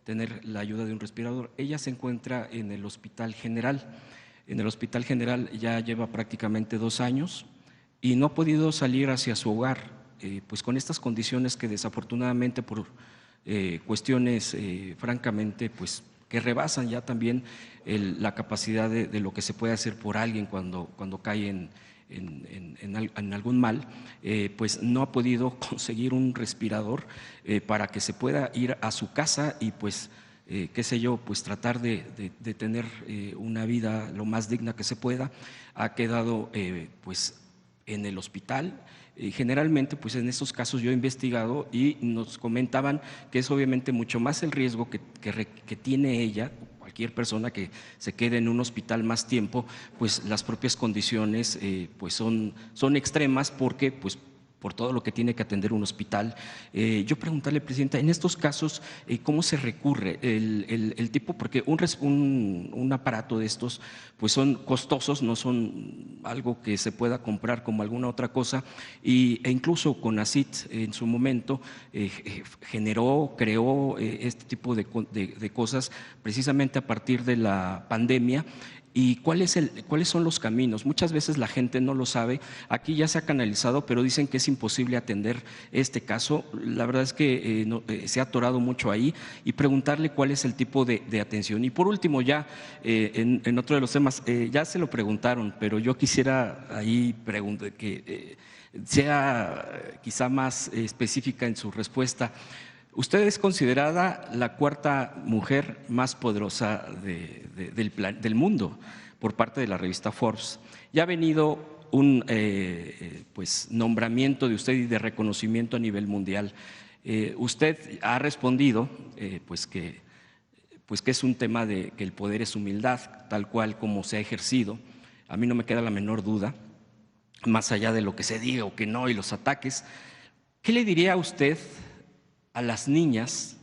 tener la ayuda de un respirador. Ella se encuentra en el Hospital General. En el Hospital General ya lleva prácticamente 2 años y no ha podido salir hacia su hogar, pues con estas condiciones que desafortunadamente por cuestiones francamente pues que rebasan ya también la capacidad de lo que se puede hacer por alguien cuando cae en algún mal, pues no ha podido conseguir un respirador para que se pueda ir a su casa y pues qué sé yo, pues tratar de tener una vida lo más digna que se pueda. Ha quedado pues en el hospital. Generalmente, pues en estos casos yo he investigado y nos comentaban que es obviamente mucho más el riesgo que tiene ella, cualquier persona que se quede en un hospital más tiempo, pues las propias condiciones pues son extremas porque pues por todo lo que tiene que atender un hospital. Yo preguntarle, Presidenta, en estos casos, ¿cómo se recurre? El tipo, porque un aparato de estos pues son costosos, no son algo que se pueda comprar como alguna otra cosa, e incluso CONACYT en su momento creó este tipo de cosas precisamente a partir de la pandemia. ¿Y cuáles son los caminos? Muchas veces la gente no lo sabe. Aquí ya se ha canalizado, pero dicen que es imposible atender este caso. La verdad es que se ha atorado mucho ahí, y preguntarle cuál es el tipo de atención. Y por último, ya en otro de los temas, ya se lo preguntaron, pero yo quisiera ahí que sea quizá más específica en su respuesta. Usted es considerada la 4ª mujer más poderosa del mundo por parte de la revista Forbes. Ya ha venido un pues nombramiento de usted y de reconocimiento a nivel mundial. Usted ha respondido pues que es un tema de que el poder es humildad, tal cual como se ha ejercido. A mí no me queda la menor duda, más allá de lo que se diga o que no y los ataques. ¿Qué le diría a usted a las niñas,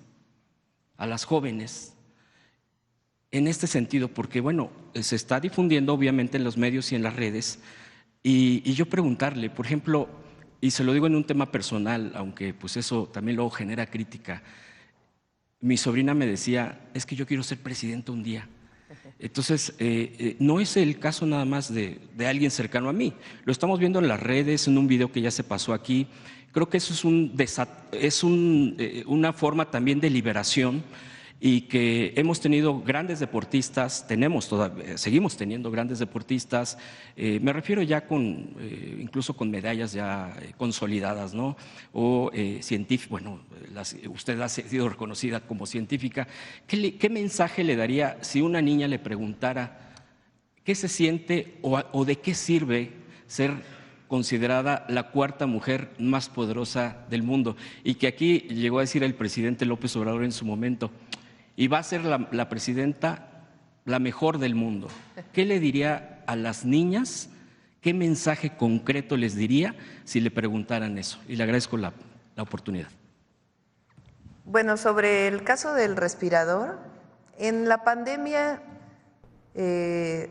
a las jóvenes, en este sentido? Porque bueno, se está difundiendo obviamente en los medios y en las redes, y yo preguntarle, por ejemplo, y se lo digo en un tema personal, aunque pues eso también luego genera crítica, mi sobrina me decía, es que yo quiero ser presidenta un día. Entonces, no es el caso nada más de alguien cercano a mí, lo estamos viendo en las redes, en un video que ya se pasó aquí. Creo que eso es una forma también de liberación, y que hemos tenido grandes deportistas, seguimos teniendo grandes deportistas, me refiero ya incluso con medallas ya consolidadas, ¿no? O bueno, usted ha sido reconocida como científica. ¿Qué mensaje le daría si una niña le preguntara qué se siente o de qué sirve ser considerada la cuarta mujer más poderosa del mundo? Y que aquí llegó a decir el presidente López Obrador en su momento, y va a ser la presidenta la mejor del mundo. ¿Qué le diría a las niñas? ¿Qué mensaje concreto les diría si le preguntaran eso? Y le agradezco la oportunidad. Bueno, sobre el caso del respirador, en la pandemia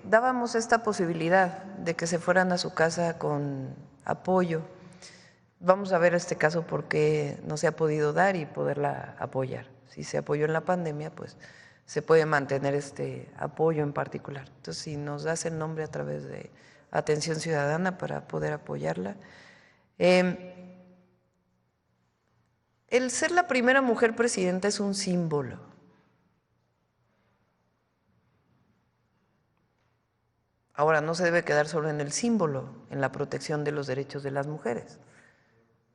dábamos esta posibilidad de que se fueran a su casa con apoyo. Vamos a ver este caso porque no se ha podido dar y poderla apoyar. Si se apoyó en la pandemia, pues se puede mantener este apoyo en particular. Entonces, si nos das el nombre a través de Atención Ciudadana para poder apoyarla. El ser la primera mujer presidenta es un símbolo. Ahora, no se debe quedar solo en el símbolo, en la protección de los derechos de las mujeres.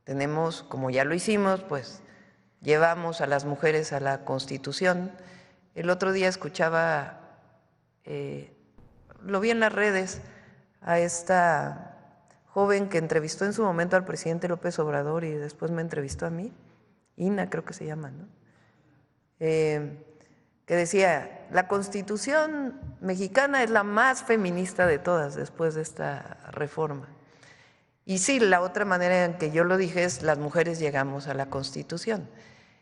Tenemos, como ya lo hicimos, pues llevamos a las mujeres a la Constitución. El otro día escuchaba, lo vi en las redes, a esta joven que entrevistó en su momento al presidente López Obrador y después me entrevistó a mí, Ina creo que se llama, ¿no? Que decía, la Constitución mexicana es la más feminista de todas después de esta reforma. Y sí, la otra manera en que yo lo dije es, las mujeres llegamos a la Constitución.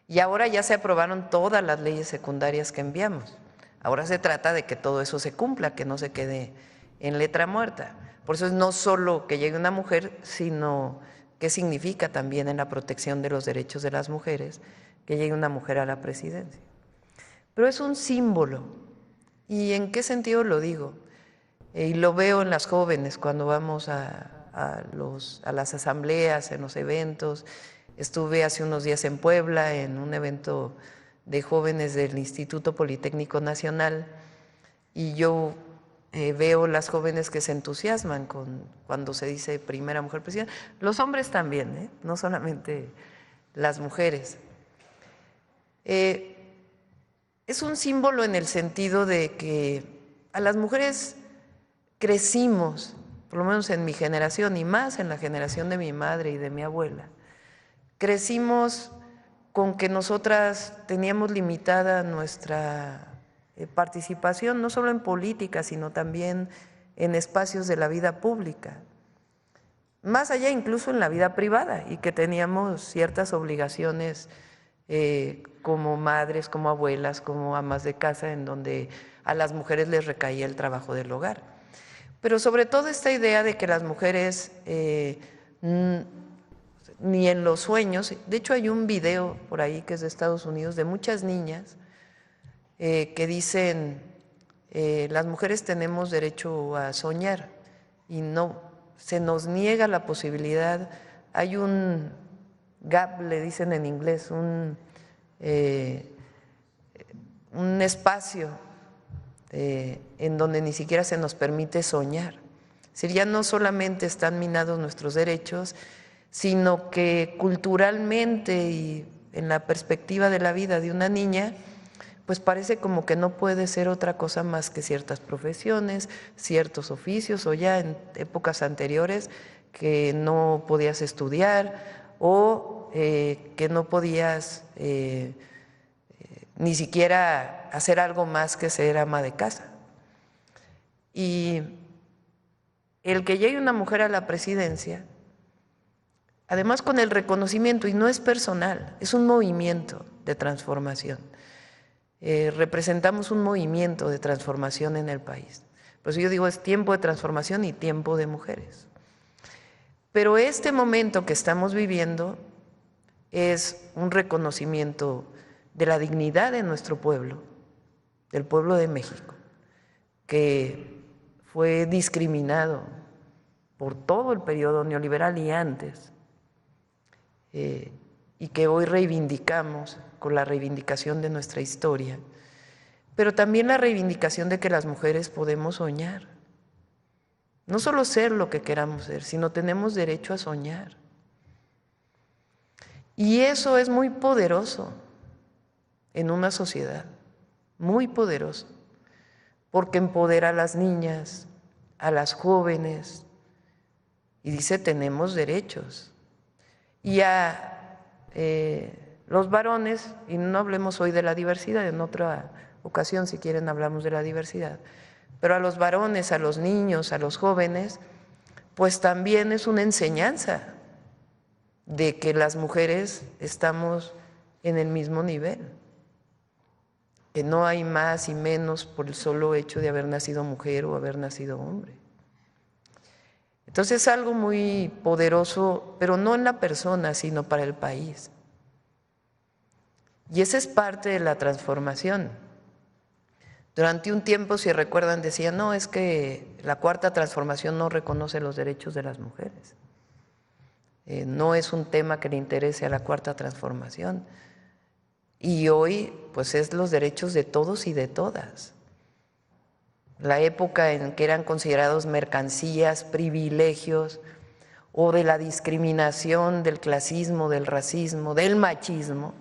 Y ahora ya se aprobaron todas las leyes secundarias que enviamos. Ahora se trata de que todo eso se cumpla, que no se quede en letra muerta. Por eso es no solo que llegue una mujer, sino qué significa también en la protección de los derechos de las mujeres que llegue una mujer a la presidencia. Pero es un símbolo. ¿Y en qué sentido lo digo? Y lo veo en las jóvenes cuando vamos a las asambleas, en los eventos. Estuve hace unos días en Puebla en un evento de jóvenes del Instituto Politécnico Nacional y yo veo las jóvenes que se entusiasman cuando se dice primera mujer presidenta. Los hombres también, no solamente las mujeres. Es un símbolo en el sentido de que a las mujeres crecimos, por lo menos en mi generación y más en la generación de mi madre y de mi abuela, crecimos con que nosotras teníamos limitada nuestra participación, no solo en política, sino también en espacios de la vida pública, más allá incluso en la vida privada, y que teníamos ciertas obligaciones como madres, como abuelas, como amas de casa, en donde a las mujeres les recaía el trabajo del hogar. Pero sobre todo esta idea de que las mujeres ni en los sueños, de hecho hay un video por ahí que es de Estados Unidos de muchas niñas que dicen las mujeres tenemos derecho a soñar y no, se nos niega la posibilidad, hay un gap, le dicen en inglés, un espacio en donde ni siquiera se nos permite soñar. Es decir, ya no solamente están minados nuestros derechos, sino que culturalmente y en la perspectiva de la vida de una niña, pues parece como que no puede ser otra cosa más que ciertas profesiones, ciertos oficios, o ya en épocas anteriores que no podías estudiar o que no podías ni siquiera hacer algo más que ser ama de casa. Y el que llegue una mujer a la presidencia, además con el reconocimiento, y no es personal, es un movimiento de transformación. Representamos un movimiento de transformación en el país. Por eso yo digo, es tiempo de transformación y tiempo de mujeres. Pero este momento que estamos viviendo es un reconocimiento de la dignidad de nuestro pueblo, del pueblo de México, que fue discriminado por todo el periodo neoliberal y antes. Y y que hoy reivindicamos con la reivindicación de nuestra historia, pero también la reivindicación de que las mujeres podemos soñar. No solo ser lo que queramos ser, sino tenemos derecho a soñar. Y eso es muy poderoso en una sociedad, muy poderoso, porque empodera a las niñas, a las jóvenes, y dice tenemos derechos. Y a los varones, y no hablemos hoy de la diversidad, en otra ocasión si quieren hablamos de la diversidad, pero a los varones, a los niños, a los jóvenes, pues también es una enseñanza de que las mujeres estamos en el mismo nivel, que no hay más y menos por el solo hecho de haber nacido mujer o haber nacido hombre. Entonces es algo muy poderoso, pero no en la persona, sino para el país. Y esa es parte de la transformación. Durante un tiempo, si recuerdan, decían, no, es que la cuarta transformación no reconoce los derechos de las mujeres. No es un tema que le interese a la cuarta transformación. Y hoy, pues es los derechos de todos y de todas. La época en que eran considerados mercancías, privilegios, o de la discriminación, del clasismo, del racismo, del machismo,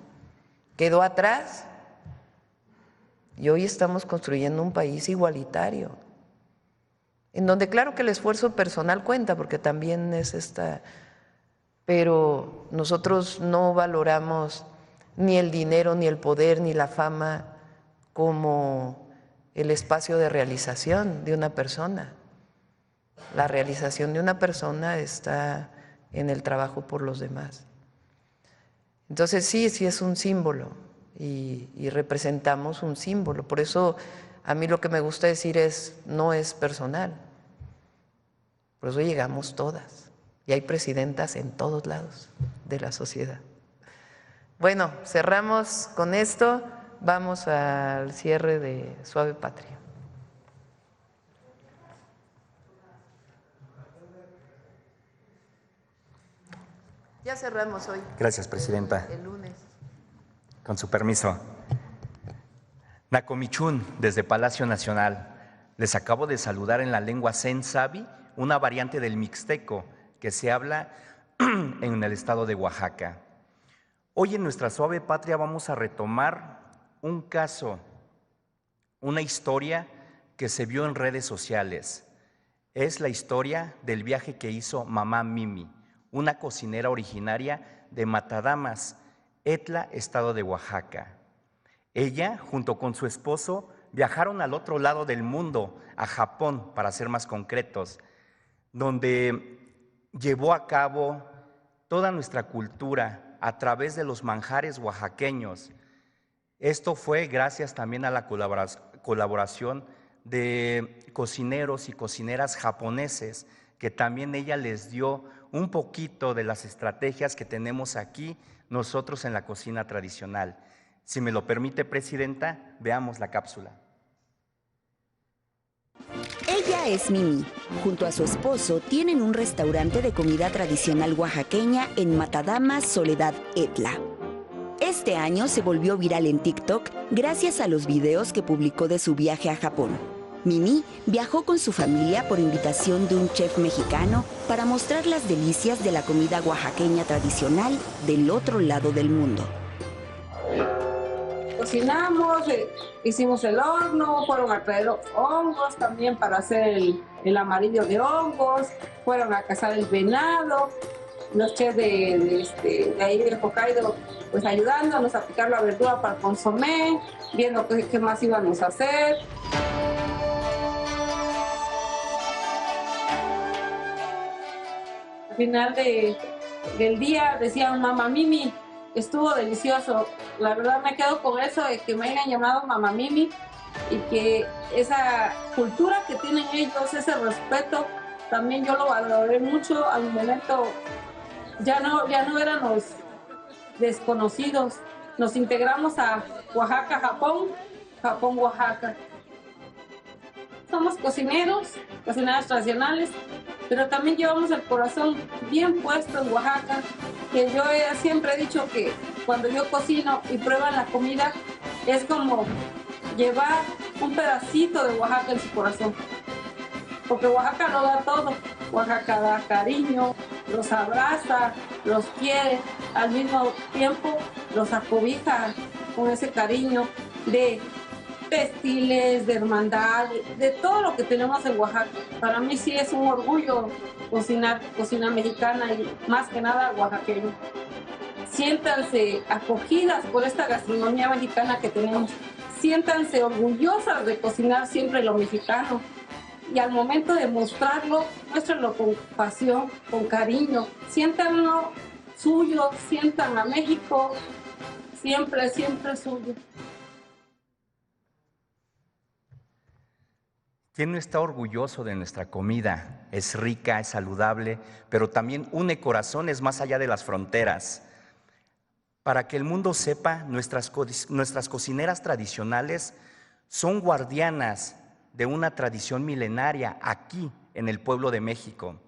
quedó atrás. Y hoy estamos construyendo un país igualitario, en donde claro que el esfuerzo personal cuenta, porque también es pero nosotros no valoramos ni el dinero, ni el poder, ni la fama como el espacio de realización de una persona. La realización de una persona está en el trabajo por los demás. Entonces sí es un símbolo y representamos un símbolo. Por eso a mí lo que me gusta decir no es personal. Por eso llegamos todas y hay presidentas en todos lados de la sociedad. Bueno, cerramos con esto. Vamos al cierre de Suave Patria. Ya cerramos hoy. Gracias, Presidenta. El lunes. Con su permiso. Nacomichún, desde Palacio Nacional. Les acabo de saludar en la lengua Sensabi, una variante del mixteco que se habla en el estado de Oaxaca. Hoy en nuestra Suave Patria vamos a retomar un caso, una historia que se vio en redes sociales. Es la historia del viaje que hizo mamá Mimi, una cocinera originaria de Matadamas, Etla, estado de Oaxaca. Ella, junto con su esposo, viajaron al otro lado del mundo, a Japón, para ser más concretos, donde llevó a cabo toda nuestra cultura a través de los manjares oaxaqueños. Esto fue gracias también a la colaboración de cocineros y cocineras japoneses, que también ella les dio un poquito de las estrategias que tenemos aquí nosotros en la cocina tradicional. Si me lo permite, Presidenta, veamos la cápsula. Ella es Mimi. Junto a su esposo tienen un restaurante de comida tradicional oaxaqueña en Matadamas, Soledad, Etla. Este año se volvió viral en TikTok gracias a los videos que publicó de su viaje a Japón. Mimi viajó con su familia por invitación de un chef mexicano para mostrar las delicias de la comida oaxaqueña tradicional del otro lado del mundo. Cocinamos, hicimos el horno, fueron a traer hongos también para hacer el amarillo de hongos, fueron a cazar el venado, los chefs de ahí del Hokkaido pues ayudándonos a picar la verdura para el consomé, viendo qué más íbamos a hacer. Al final del día decían mamá Mimi, estuvo delicioso. La verdad me quedo con eso de que me hayan llamado mamá Mimi y que esa cultura que tienen ellos, ese respeto, también yo lo valoré mucho. Al momento ya no éramos desconocidos, nos integramos a Oaxaca, Japón, Japón, Oaxaca. Somos cocineros tradicionales pero también llevamos el corazón bien puesto en Oaxaca, que yo siempre he dicho que cuando yo cocino y prueban la comida, es como llevar un pedacito de Oaxaca en su corazón, porque Oaxaca lo da todo. Oaxaca da cariño, los abraza, los quiere, al mismo tiempo los acobija con ese cariño de textiles, de hermandad, de todo lo que tenemos en Oaxaca. Para mí sí es un orgullo cocinar cocina mexicana y más que nada oaxaqueño. Siéntanse acogidas por esta gastronomía mexicana que tenemos. Siéntanse orgullosas de cocinar siempre lo mexicano. Y al momento de mostrarlo, muéstrenlo con pasión, con cariño. Siéntanlo suyo, sientan a México siempre, siempre suyo. ¿Quién no está orgulloso de nuestra comida? Es rica, es saludable, pero también une corazones más allá de las fronteras. Para que el mundo sepa, nuestras cocineras tradicionales son guardianas de una tradición milenaria aquí en el pueblo de México.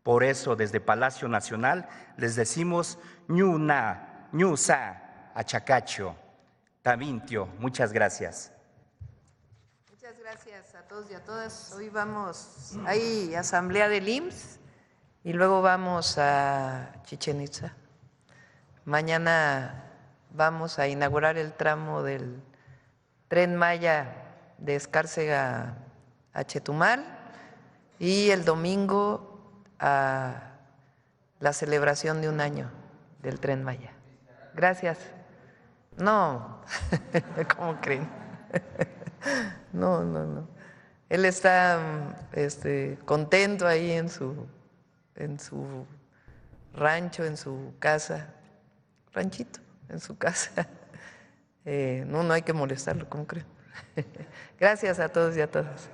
Por eso, desde Palacio Nacional les decimos ñuna, ñusa, achacacho, tabintio. Muchas gracias. Muchas gracias a todos y a todas. Hoy vamos, hay asamblea del IMSS y luego vamos a Chichén Itzá. Mañana vamos a inaugurar el tramo del Tren Maya de Escárcega a Chetumal y el domingo a la celebración de 1 año del Tren Maya. Gracias. No, ¿cómo creen? No. Él está contento ahí en su rancho, en su casa, ranchito, en su casa. No hay que molestarlo, ¿cómo creen? Gracias a todos y a todas.